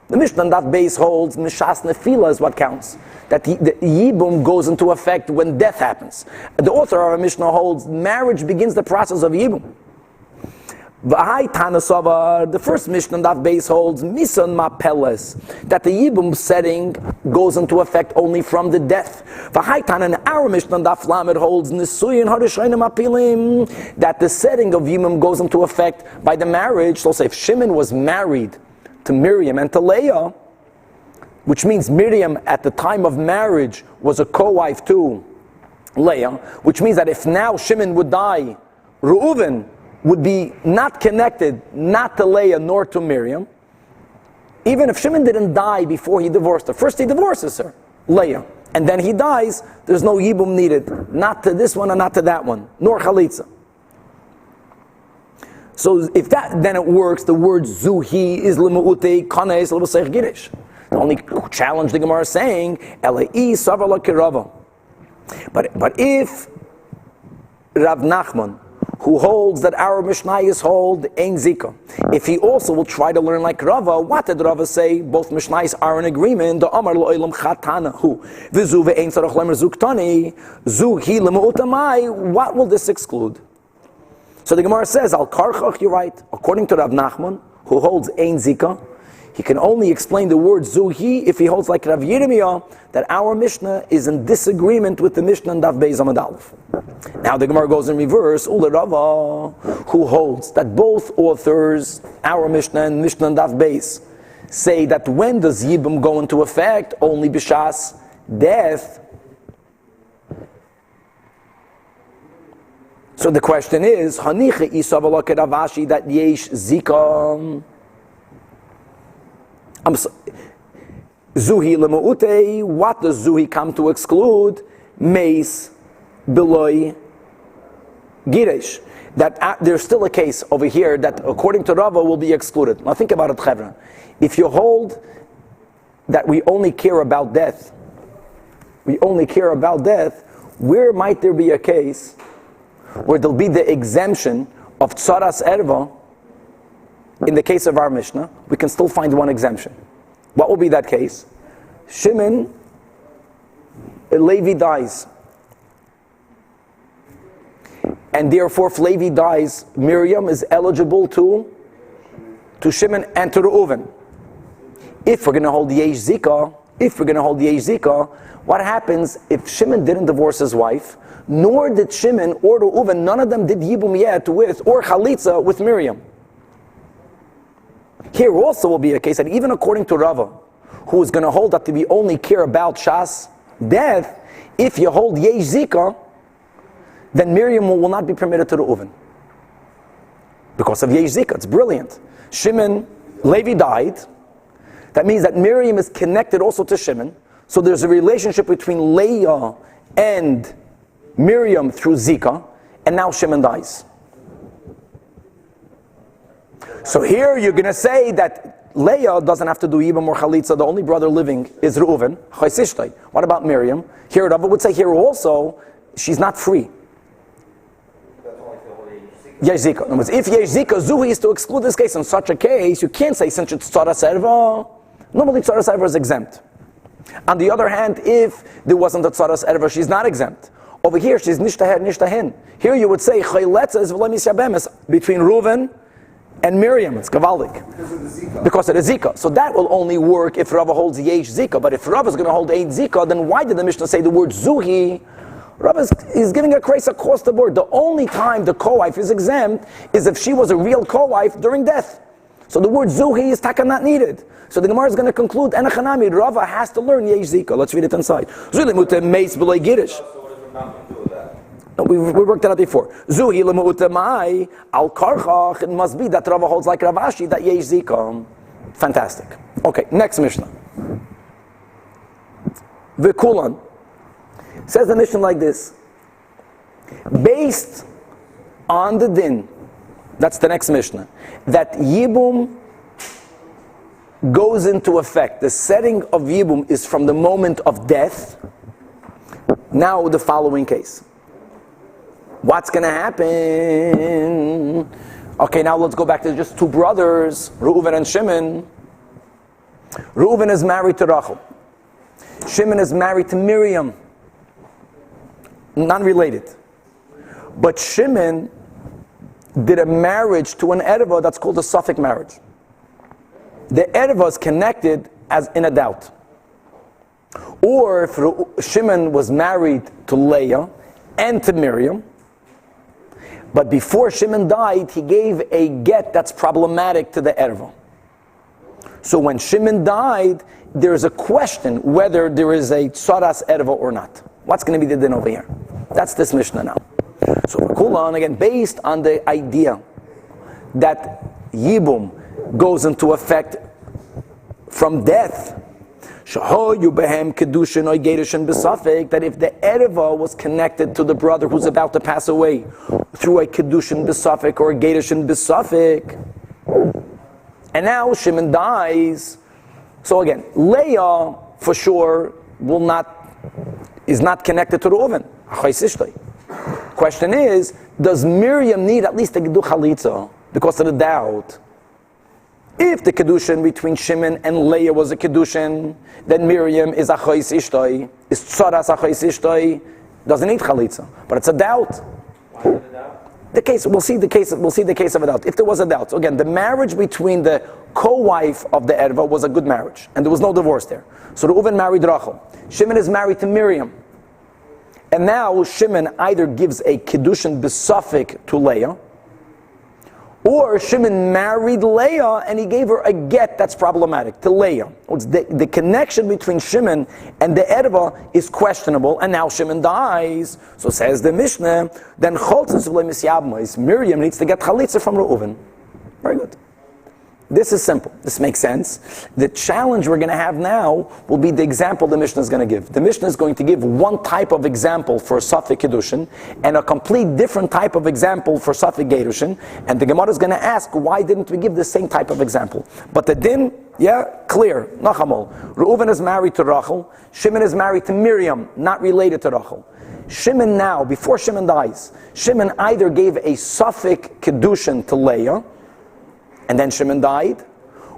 The Mishnah Daf Beis holds Mishas Nefila is what counts. That the Yibum goes into effect when death happens. The author of our Mishnah holds marriage begins the process of Yibum. The first Mishnah Daf Beis holds Misan Mapeles, that the Yibum setting goes into effect only from the death. And our Mishnah Daf Lamed holds Nisuyin Harishayim Apilim, that the setting of Yibum goes into effect by the marriage. So say if Shimon was married to Miriam and to Leah, which means Miriam at the time of marriage was a co-wife to Leah, which means that if now Shimon would die, Reuven would be not connected, not to Leah nor to Miriam. Even if Shimon didn't die before he divorced her. First he divorces her, Leah, and then he dies, there's no yibum needed. Not to this one and not to that one, nor chalitza. So if that, then it works, the word zuhi is lemu'ute kanes l'b'seich girish. The only challenge the Gemara is saying, Elai savala kirava. But if Rav Nachman, who holds that our Mishnayos hold ein zika, if he also will try to learn like Rava, what did Rava say? Both Mishnayos are in agreement. The Amar lo'olam chatana hu v'zu ve'ein tzarach lemer zuktani zu hi lemu'utamai. What will this exclude? So the Gemara says, Al karchach, you're right. According to Rav Nachman, who holds ein zika, he can only explain the word zuhi if he holds like Rav Yirmiyah that our Mishnah is in disagreement with the Mishnah and Daf Beis Amud Aleph. Now the Gemara goes in reverse. Ula Rava, who holds that both authors, our Mishnah and Mishnah and Daf Beis, say that when does Yibum go into effect? Only b'shas death. So the question is, Hanicha isavala keravashi that yesh zika. Zuhi lemu'ute, what does Zuhi come to exclude? Meis beloy giresh. That there's still a case over here that according to Rava will be excluded. Now think about it, Chevra. If you hold that we only care about death, where might there be a case where there'll be the exemption of tzaras erva? In the case of our Mishnah, we can still find one exemption. What will be that case? Shimon, Levi dies. And therefore, if Levi dies, Miriam is eligible to Shimon and to Reuven. If we're going to hold the Yesh Zika, what happens if Shimon didn't divorce his wife, nor did Shimon or Reuven, none of them did Yibum yet with, or Chalitza with Miriam? Here also will be a case that even according to Rava, who is going to hold that we only care about Shas, death, if you hold Yesh Zika, then Miriam will not be permitted to Reuven. Because of Yesh Zika, it's brilliant. Shimon Levi died. That means that Miriam is connected also to Shimon. So there's a relationship between Leah and Miriam through Zika, and now Shimon dies. So here you're going to say that Leah doesn't have to do Yibam or Chalitza. The only brother living is Reuven. What about Miriam? Here Rava would say here also, she's not free. Yesh Zika. In other words, if Yesh Zika, Zuhi is to exclude this case. In such a case, you can't say since it's Tzara Serva. Normally Tzara Serva is exempt. On the other hand, if there wasn't a Tzara Serva, she's not exempt. Over here, she's Nishtaher, Nishtahin. Here you would say Chayletza is V'lemis Yabemes between Reuven and Miriam. It's Kavaldik. Because of the Zika. So that will only work if Rava holds Yesh Zika. But if Rava is going to hold Eid Zika, then why did the Mishnah say the word Zuhi? Rava is giving a case across the board. The only time the co-wife is exempt is if she was a real co-wife during death. So the word Zuhi is taka not needed. So the Gemara is going to conclude, Enachanami, Rava has to learn Yesh Zika. Let's read it inside. Zuli Mute Meis B'lei Girish. No, we worked that out before. Zuhi Lemu'ute Mai Al Karchach. It must be that Rava holds like Ravashi, that Yesh Zika. Fantastic. Okay, next Mishnah. V'kulan. Says the Mishnah like this. Based on the din, that's the next Mishnah, that Yibum goes into effect. The setting of Yibum is from the moment of death. Now the following case. What's going to happen? Okay, now let's go back to just two brothers, Reuven and Shimon. Reuven is married to Rachel. Shimon is married to Miriam. Non-related. But Shimon did a marriage to an Erva that's called a Suffolk marriage. The Erva is connected as in a doubt. Or if Shimon was married to Leah and to Miriam, but before Shimon died, he gave a get that's problematic to the Erva. So when Shimon died, there's a question whether there is a Tzaras Erva or not. What's going to be the din over here? That's this Mishnah now. So Kulan, again, based on the idea that Yibum goes into effect from death, that if the Erva was connected to the brother who's about to pass away through a Kedushin B'Safek or a Gedushin B'Safek, and now Shimon dies, so again, Leah for sure is not connected to Reuven. Question is, does Miriam need at least a Gedu Chalitza because of the doubt? If the Kedushin between Shimon and Leah was a Kedushin, then Miriam is Achais Ishtoi, is Tzaras Achais Ishtoi, doesn't need Chalitza. But it's a doubt. Why is it a doubt? The case, we'll see the case of a doubt. If there was a doubt. So again, the marriage between the co-wife of the Erva was a good marriage, and there was no divorce there. So Reuven married Rachel. Shimon is married to Miriam. And now Shimon either gives a Kedushin B'Safek to Leah, or Shimon married Leah and he gave her a get that's problematic to Leah. The connection between Shimon and the Erva is questionable, and now Shimon dies. So says the Mishnah, then Miriam needs to get Chalitza from Reuven. Very good. This is simple. This makes sense. The challenge we're going to have now will be the example the Mishnah is going to give. The Mishnah is going to give one type of example for Safek Kedushin and a complete different type of example for Safek Gedushin. And the Gemara is going to ask, why didn't we give the same type of example? But the din, clear. Nachamol. Reuven is married to Rachel. Shimon is married to Miriam, not related to Rachel. Shimon now, before Shimon dies, Shimon either gave a Safek Kedushin to Leah, and then Shimon died,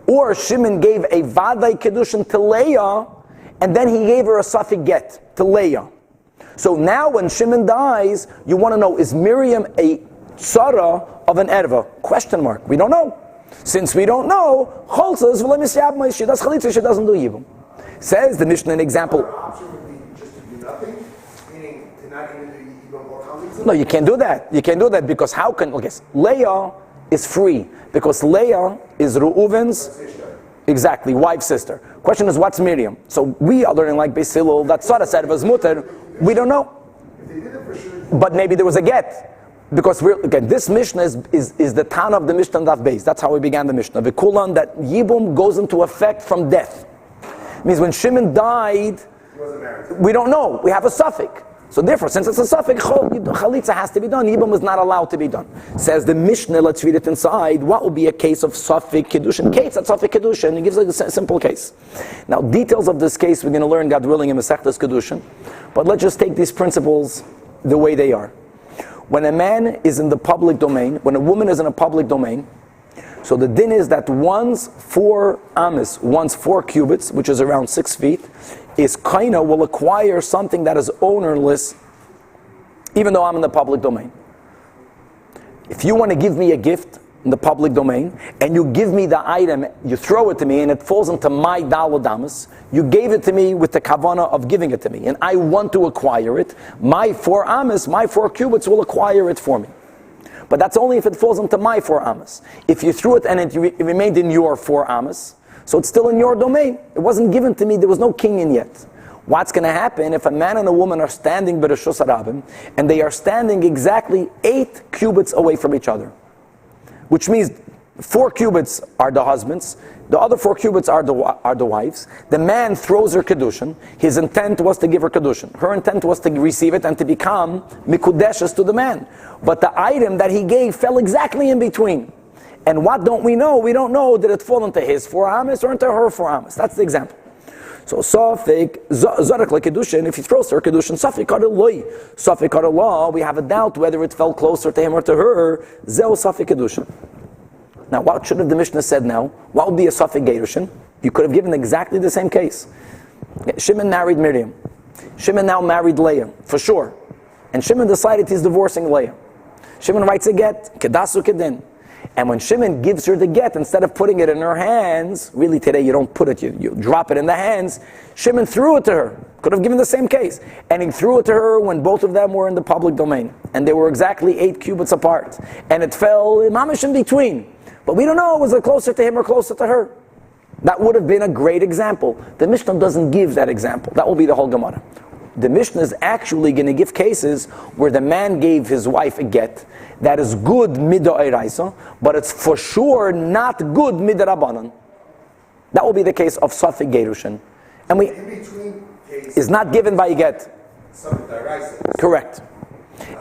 or Shimon gave a Vaday Kedushin to Leah, and then he gave her a Safek get to Leah. So now when Shimon dies, you want to know, is Miriam a Tzara of an Erva? Question mark. We don't know. Since we don't know, Cholzas v'lemis yabmai, she does Chalitza, she doesn't do Yibum. Says the Mishnah an example. The option would be just to do nothing, meaning to not even do Yibum or Chalitza? No, you can't do that. You can't do that because how can, Leah is free because Leah is Reuven's wife's sister. Question is, what's Miriam? So we are learning like Beis Hillel that Tzara said was mutter. We don't know. If they did it for sure, But maybe there was a get. Because again, this Mishnah is the Tana of the Mishnah Daf Beis. That's how we began the Mishnah. V'kulan, that Yibum goes into effect from death. It means when Shimon died, we don't know. We have a suffix. So therefore, since it's a suffix, Chalitza has to be done. Yibum is not allowed to be done. Says the Mishnah, let's read it inside. What would be a case of suffix Kedushin? Case at suffix Kedushin. He gives a simple case. Now, details of this case we're going to learn, God willing, in Masechtas Kedushin. But let's just take these principles the way they are. When a man is in the public domain, when a woman is in a public domain, so the din is that one's 4 amis, one's 4 cubits, which is around 6 feet, is kaina, will acquire something that is ownerless, even though I'm in the public domain. If you want to give me a gift in the public domain, and you give me the item, you throw it to me, and it falls into my daladamas, you gave it to me with the kavana of giving it to me, and I want to acquire it, my 4 amis, my 4 cubits will acquire it for me. But that's only if it falls into my 4 amas. If you threw it and it remained in your 4 amas, so it's still in your domain. It wasn't given to me, there was no king in yet. What's going to happen if a man and a woman are standing b'reshus harabim, and they are standing exactly 8 cubits away from each other? Which means 4 cubits are the husbands, the other 4 cubits are the wives. The man throws her kedushin. His intent was to give her kedushin. Her intent was to receive it and to become mikudeshes to the man. But the item that he gave fell exactly in between. And what don't we know? We don't know, did it fall into his 4 amas or into her 4 amas? That's the example. So Safik, Zarak like Kedushin, if he throws her Kedushin, Safik Kareloi. Safik Kareloi, we have a doubt whether it fell closer to him or to her. Zeo Safik Kedushin. Now, what should have the Mishnah said now? What would be a Safik Gerushin? You could have given exactly the same case. Shimon married Miriam. Shimon now married Leah, for sure. And Shimon decided he's divorcing Leah. Shimon writes a get, Kedasu Kedin. And when Shimon gives her the get, instead of putting it in her hands, really today you don't put it, you drop it in the hands, Shimon threw it to her. Could have given the same case. And he threw it to her when both of them were in the public domain. And they were exactly 8 cubits apart. And it fell mamish in between. But we don't know, was it closer to him or closer to her? That would have been a great example. The Mishnah doesn't give that example. That will be the whole Gemara. The Mishnah is actually going to give cases where the man gave his wife a get that is good mid'oraisa, but it's for sure not good mid'rabanan. That will be the case of Safik Gerushin. And we is not given by a get. Correct.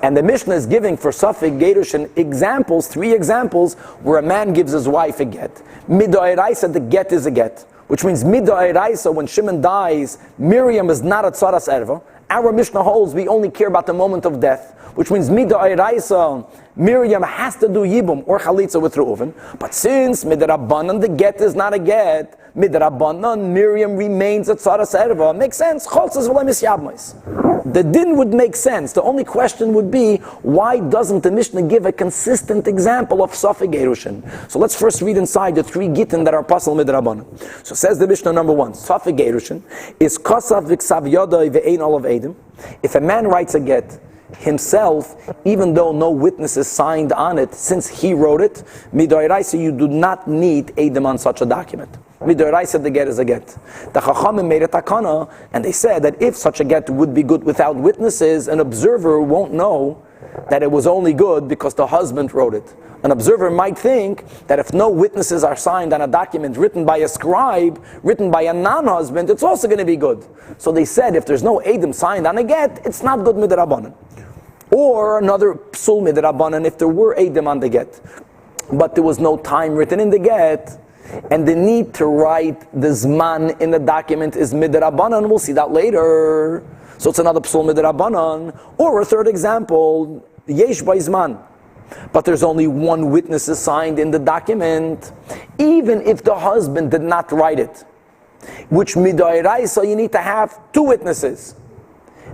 And the Mishnah is giving for Safik Gerushin examples, 3 examples, where a man gives his wife a get. Mid'oraisa, the get is a get. Which means mid'oraisa, when Shimon dies, Miriam is not a tzaras erva. Our Mishnah holds we only care about the moment of death. Which means mid'oraisa, Miriam has to do yibum or chalitza with Reuven. But since midrabanan, the get is not a get, midrabanan, Miriam remains a tzaras erva. Makes sense. The din would make sense. The only question would be, why doesn't the Mishnah give a consistent example of Safik Gerushin? So let's first read inside the 3 gittin that are pasal midrabanan. So says the Mishnah number 1, Safik Gerushin is kasav v'ksav yadai ve'ein olav edim. If a man writes a get himself, even though no witnesses signed on it, since he wrote it, midoraisa, you do not need edim on such a document. Midoraisa, the get is a get. The Chachamim made a takana, and they said that if such a get would be good without witnesses, an observer won't know that it was only good because the husband wrote it. An observer might think that if no witnesses are signed on a document written by a scribe, written by a non-husband, it's also going to be good. So they said if there's no edim signed on a get, it's not good midrabanan. Or another psul midrabanan, if there were edim on the get, but there was no time written in the get, and the need to write the zman in the document is midrabanan. We'll see that later. So it's another psul midrabanan. Or a third example, yesh by zman, but there's only 1 witness signed in the document, even if the husband did not write it. Which midoraisa, you need to have 2 witnesses.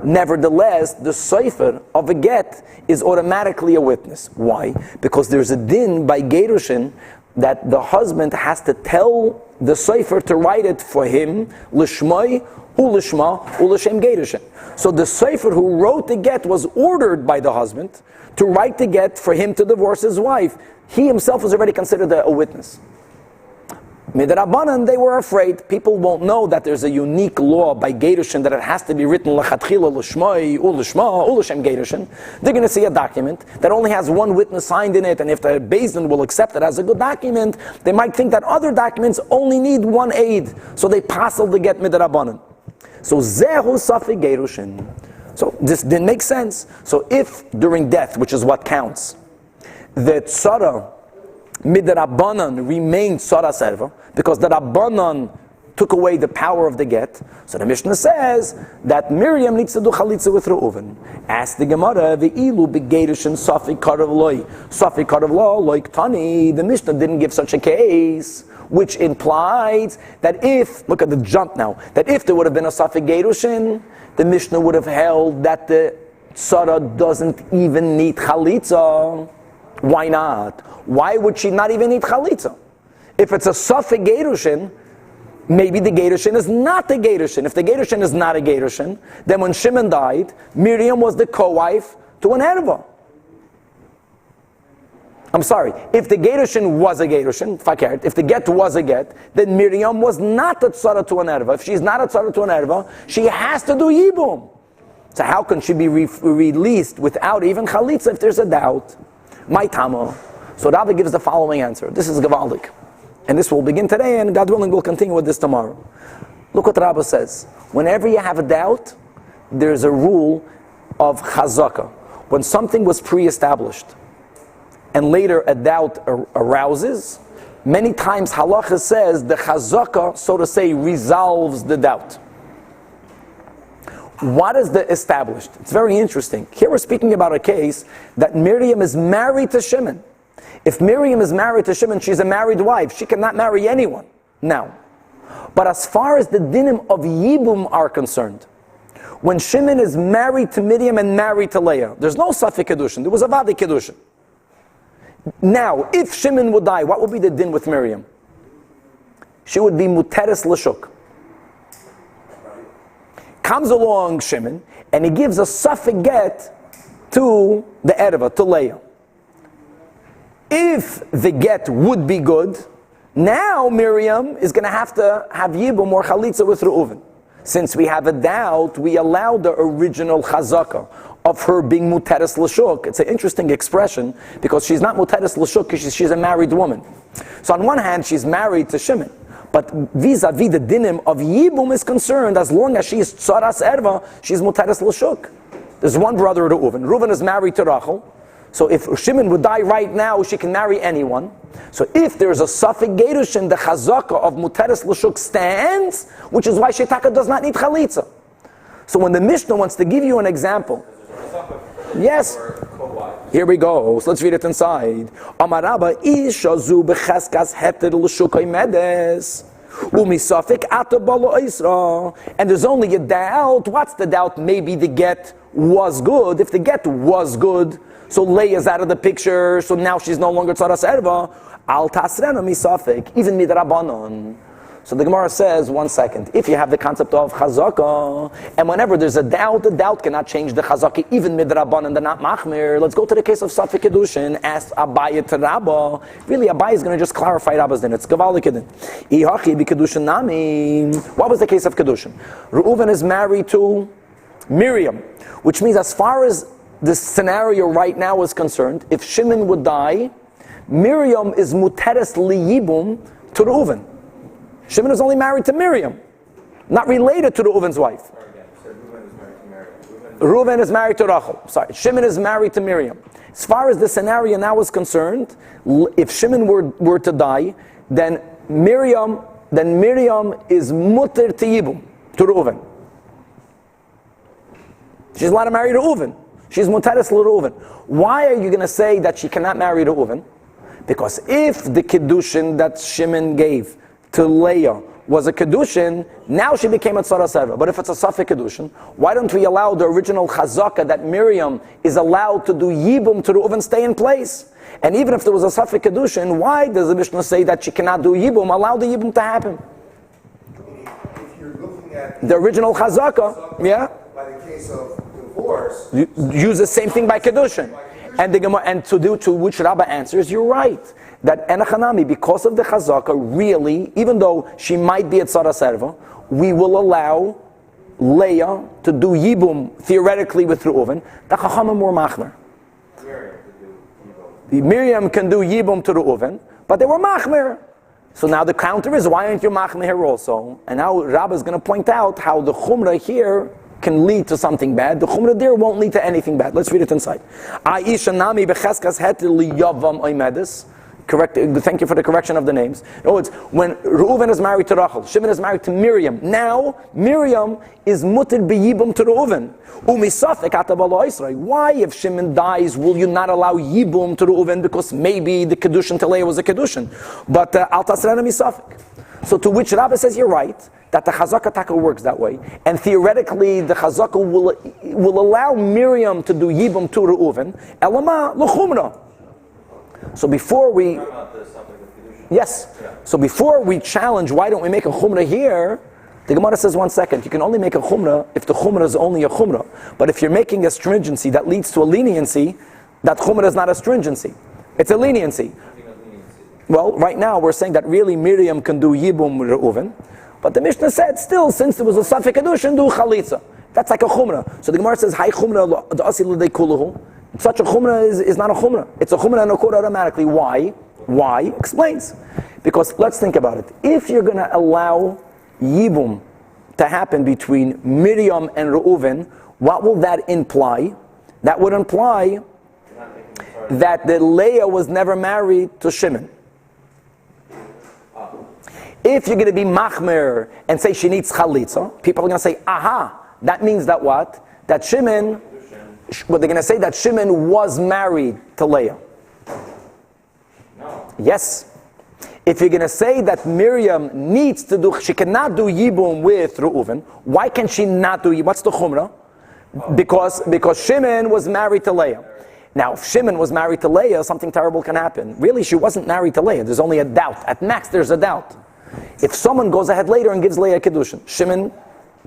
Nevertheless, the sefer of a get is automatically a witness. Why? Because there's a din by Gerushin that the husband has to tell the sefer to write it for him, lishmai, ulishma, ulishem Gerushin. So the sefer who wrote the get was ordered by the husband to write the get for him to divorce his wife. He himself was already considered a witness. Midrabanan, they were afraid. People won't know that there's a unique law by Gerushin that it has to be written L'chatchila L'shmoi U'L'shma U'L'shem Gerushin. They're going to see a document that only has one witness signed in it, and if the Beis Din will accept it as a good document, they might think that other documents only need one aid. So they passel to get Midrabanan. So Zehu Safi Gerushin. So this didn't make sense. So if during death, which is what counts, the tzara Midrabanan remained tzara serva, because the Rabbanan took away the power of the get. So the Mishnah says that Miriam needs to do chalitza with Reuven. Ask the Gemara, ve'ilu begerushin safi karav loy, safi karav lo loik tani. The Mishnah didn't give such a case, which implies that if, look at the jump now, that if there would have been a safi gerushin, the Mishnah would have held that the tzara doesn't even need chalitza. Why not? Why would she not even need chalitza? If it's a Safek Gerushin, maybe the Gerushin is not a Gerushin. If the Gerushin is not a Gerushin, then when Shimon died, Miriam was the co-wife to an Erva. I'm sorry, if the Gerushin was a Gerushin, if the get was a get, then Miriam was not a tzara to an Erva. If she's not a tzara to an Erva, she has to do Yibum. So how can she be released without even Chalitza if there's a doubt? My Tama. So Rabbi gives the following answer. This is Gavaldik. And this will begin today, and God willing, we'll continue with this tomorrow. Look what Rabbi says. Whenever you have a doubt, there's a rule of chazaka. When something was pre-established, and later a doubt arouses, many times halacha says the chazaka, so to say, resolves the doubt. What is the established? It's very interesting. Here we're speaking about a case that Miriam is married to Shimon. If Miriam is married to Shimon, she's a married wife. She cannot marry anyone now. But as far as the dinim of Yibum are concerned, when Shimon is married to Miriam and married to Leah, there's no Safek Kedushin. There was a Vadi Kedushin. Now, if Shimon would die, what would be the din with Miriam? She would be Muteres L'Shuk. Comes along Shimon, and he gives a Safek get to the Erva, to Leah. If the get would be good, now Miriam is going to have Yibum or Chalitza with Reuven. Since we have a doubt, we allow the original Chazaka of her being Muteres L'Shuk. It's an interesting expression, because she's not Muteres L'Shuk because she's a married woman. So on one hand, she's married to Shimon, but vis-a-vis the dinim of Yibum is concerned, as long as she is Tzaras Erva, she's Muteres L'Shuk. There's one brother, Reuven. Reuven is married to Rachel. So if Shimon would die right now, she can marry anyone. So if there's a Safek Gerushin, the Chazaka of Muteres L'Shuk stands, which is why Shetaka does not need Chalitza. So when the Mishnah wants to give you an example, yes, here we go. So let's read it inside. Amaraba isha zu becheskas heter l'shukay medes. Umisafik atabalo isra. And there's only a doubt. What's the doubt? Maybe the get was good. If the get was good, so Leah is out of the picture, so now she's no longer tzaras erva. Al tasrena misafik, even midrabanon. So the Gemara says, 1 second, if you have the concept of chazaka, and whenever there's a doubt, the doubt cannot change the chazaka, even midrabanon, they're not machmir. Let's go to the case of Safek Kedushin. Ask Abaye to Rabba. Really, Abaye is going to just clarify Rabba's din. It's Gavali Kedin. Ihachi b'Kedushin nami. What was the case of Kedushin? Reuven is married to Miriam, which means as far as this scenario right now is concerned, if Shimon would die, Miriam is muteres liyibum to Reuven. Shimon is only married to Miriam, not related to Reuven's wife. Reuven is married to Rachel. Sorry, Shimon is married to Miriam. As far as the scenario now is concerned, if Shimon were to die, then Miriam is muter to Yibum, to Reuven. She's allowed to marry Reuven. She's muteres l'Reuven. Why are you going to say that she cannot marry Reuven? Because if the Kedushin that Shimon gave to Leah was a Kedushin, now she became a Tzara Serva. But if it's a Safek Kedushin, why don't we allow the original Chazaka that Miriam is allowed to do Yibum to Reuven stay in place? And even if there was a Safek Kedushin, why does the Mishnah say that she cannot do Yibum? Allow the Yibum to happen. If you're looking at the original Chazaka, yeah? By the case of divorce, use the same thing by Kedushin. And to which Rabbah answers, you're right. that Enachanami, because of the Chazaka, really, even though she might be at Tzara Serva, we will allow Leah to do Yibum theoretically with Reuven. The Chachamim were Machmer. Miriam can do Yibum to Reuven, but they were Machmer. So now the counter is, why aren't you Machmer here also? And now Rabbah is going to point out how the Chumrah here can lead to something bad. The Chumrah there won't lead to anything bad. Let's read it inside. Aisha Nami becheskas heter li Yavam oimedes. Correct. Thank you for the correction of the names. No, it's when Reuven is married to Rachel, Shimon is married to Miriam. Now Miriam is mutter b'yibum to Reuven. Umisafek atabalo Israel. Why, if Shimon dies, will you not allow yibum to Reuven? Because maybe the kedushin to Leah was a kedushin, but al tasrena misafek. So to which Rabbah says you're right, that the Chazaka Taka works that way, and theoretically the Chazaka will allow Miriam to do yibum to Reuven. Elama l'chumra. So before we, yes. So before we challenge, why don't we make a chumrah here? The Gemara says 1 second. You can only make a chumrah if the chumrah is only a chumrah. But if you're making a stringency that leads to a leniency, that chumrah is not a stringency. It's a leniency. Well, right now we're saying that really Miriam can do yibum Reuven, but the Mishnah said still, since there was a safek kedushin, do chalitza. That's like a chumrah. So the Gemara says, "Hay chumrah the asil l'dei kuluhu." Such a chumrah is not a chumrah. It's a chumrah and a kura automatically. Why? Why? Explains. Because let's think about it. If you're going to allow yibum to happen between Miriam and Reuven, what will that imply? That would imply that the Leah was never married to Shimon. If you're going to be machmer and say she needs chalitza, people are going to say, aha, that means that what? That Shimon, what they're going to say, that Shimon was married to Leah. No. Yes. If you're going to say that Miriam needs to do, she cannot do yibum with Reuven, why can she not do yibum? What's the chumrah? Because Shimon was married to Leah. Now, if Shimon was married to Leah, something terrible can happen. Really, she wasn't married to Leah. There's only a doubt. At max, there's a doubt. If someone goes ahead later and gives Leah Kedushin, Shimon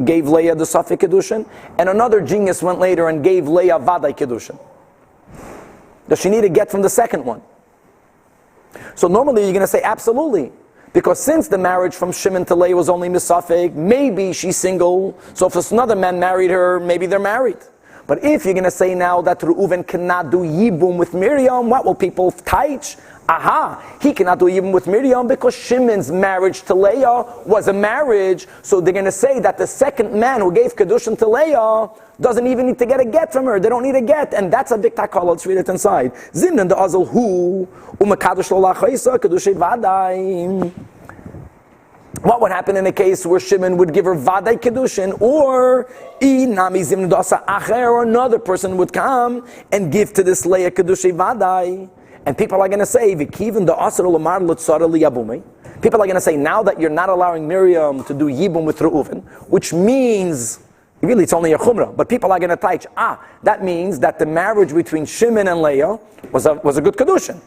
gave Leah the Safek Kedushin, and another genius went later and gave Leah Vadai Kedushin. Does she need to get from the second one? So normally you're going to say absolutely, because since the marriage from Shimon to Leah was only misafek, maybe she's single, so if another man married her, maybe they're married. But if you're going to say now that Reuven cannot do yibum with Miriam, what will people teach? Aha, he cannot do yibum with Miriam because Shimon's marriage to Leah was a marriage, so they're going to say that the second man who gave Kedushin to Leah doesn't even need to get a get from her. They don't need a get, and that's a big takal. Let's read it inside. Zimnan the azal hu umakadosh lo lachaisa kedushay vaday. What would happen in a case where Shimon would give her vaday kedushin, or inami zimnan dasa acher, or another person would come and give to this Leah kedushay vaday? And people are going to say, "V'kiven the asar l'mar l'tzara liyabumei." People are going to say, now that you're not allowing Miriam to do yibum with Reuven, which means really it's only a chumrah, but people are going to teach, that means that the marriage between Shimon and Leah was a good kedushin,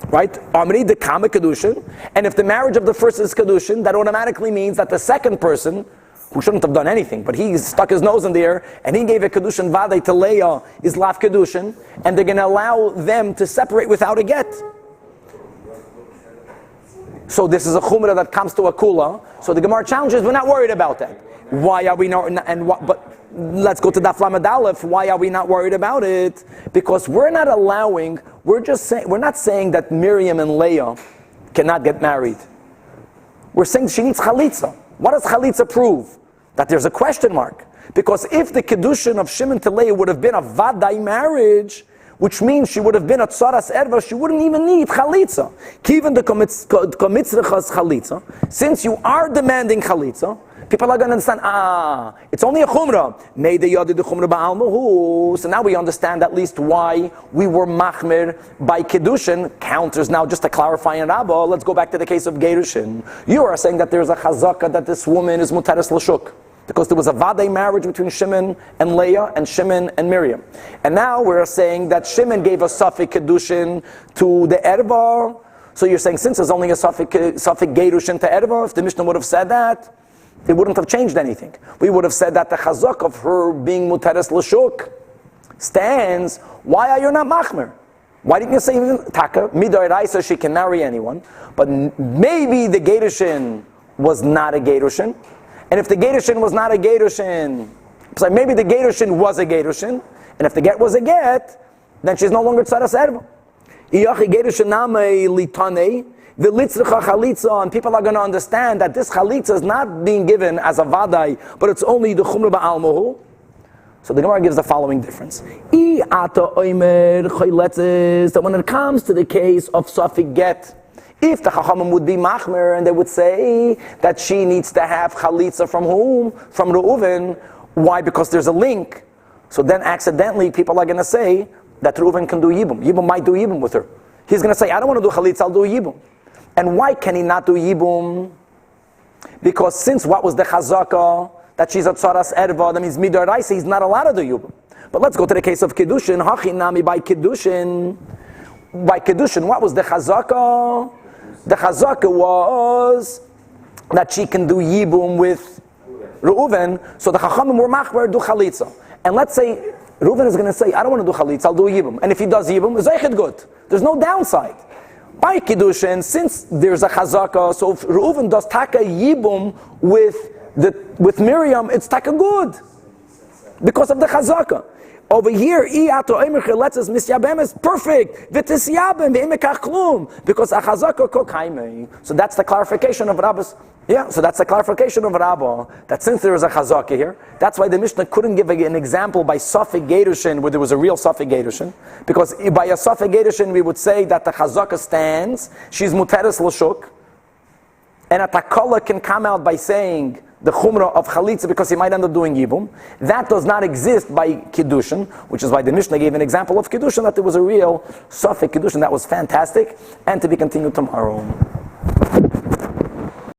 right? Amri the kama kedushin, and if the marriage of the first is kedushin, that automatically means that the second person, who shouldn't have done anything, but he stuck his nose in there and he gave a kedushin vaday to Leah, is laf kedushin, and they're going to allow them to separate without a get. So this is a chumrah that comes to a kula. So the Gemara challenges, we're not worried about that. Why are we not? But let's go to Daf Lamed Aleph. Why are we not worried about it? Because we're not allowing. We're not saying that Miriam and Leah cannot get married. We're saying she needs chalitza. What does chalitza prove? That there's a question mark. Because if the kedushin of Shimon to Leah would have been a vaday marriage, which means she would have been a tzaras erva, she wouldn't even need chalitza. Kiven the komitzrechas chalitza. Since you are demanding chalitza, people are going to understand, it's only a chumrah. May the yadi the chumrah ba'almahu. So now we understand at least why we were machmir by kedushin. Counters now, just to clarify in Rabbah, let's go back to the case of gerushin. You are saying that there's a chazaka that this woman is muteres l'shuk, because there was a vaday marriage between Shimon and Leah and Shimon and Miriam. And now we're saying that Shimon gave a safek kedushin to the erva. So you're saying since there's only a safek gerushin to erva, if the Mishnah would have said that, it wouldn't have changed anything. We would have said that the chazak of her being muteres l'shuk stands. Why are you not machmer? Why didn't you say taka? Midoraisa, she can marry anyone, but maybe the Gedushin was not a Gedushin, and if the Gedushin was not a Gedushin, so maybe the Gedushin was a Gedushin, and if the get was a get, then she's no longer tzaras erva. Iyachi Gedushin name litane. The litzricha chalitza, and people are going to understand that this chalitza is not being given as a vadai, but it's only the chumra ba'almahu. So the Gemara gives the following difference. That when it comes to the case of Safik get, if the Chachamim would be machmer and they would say that she needs to have chalitza from whom? From Reuven. Why? Because there's a link. So then accidentally people are going to say that Reuven can do yibum. Yibum might do yibum with her. He's going to say, I don't want to do chalitza, I'll do yibum. And why can he not do yibum? Because since what was the chazaka? That she's a tzaras erva, that means midoraisa, he's not allowed to do yibum. But let's go to the case of kiddushin. Hachinami by kiddushin. By kiddushin, what was the chazaka? The chazaka was that she can do yibum with Reuven. So the chachamim were machmer do chalitza. And let's say Reuven is going to say, I don't want to do chalitza, I'll do yibum. And if he does yibum, zeichet good. There's no downside. By kiddushin, since there's a chazaka, so if Reuven does taka yibum with Miriam, it's taka good because of the chazaka. Over here, let's us misyabem is perfect. Because a chazaka kokaime. So that's the clarification of Rabba's. Yeah, so that's the clarification of Rabbah, that since there is a chazaka here, that's why the Mishnah couldn't give an example by Safik Gedushin where there was a real Safik Gedushin, because by a Safik Gedushin we would say that the chazaka stands, she's muteres l'shuk, and a takala can come out by saying the chumrah of chalitza because he might end up doing yibum. That does not exist by kiddushin, which is why the Mishnah gave an example of kiddushin, that there was a real Safik Kiddushin. That was fantastic, and to be continued tomorrow.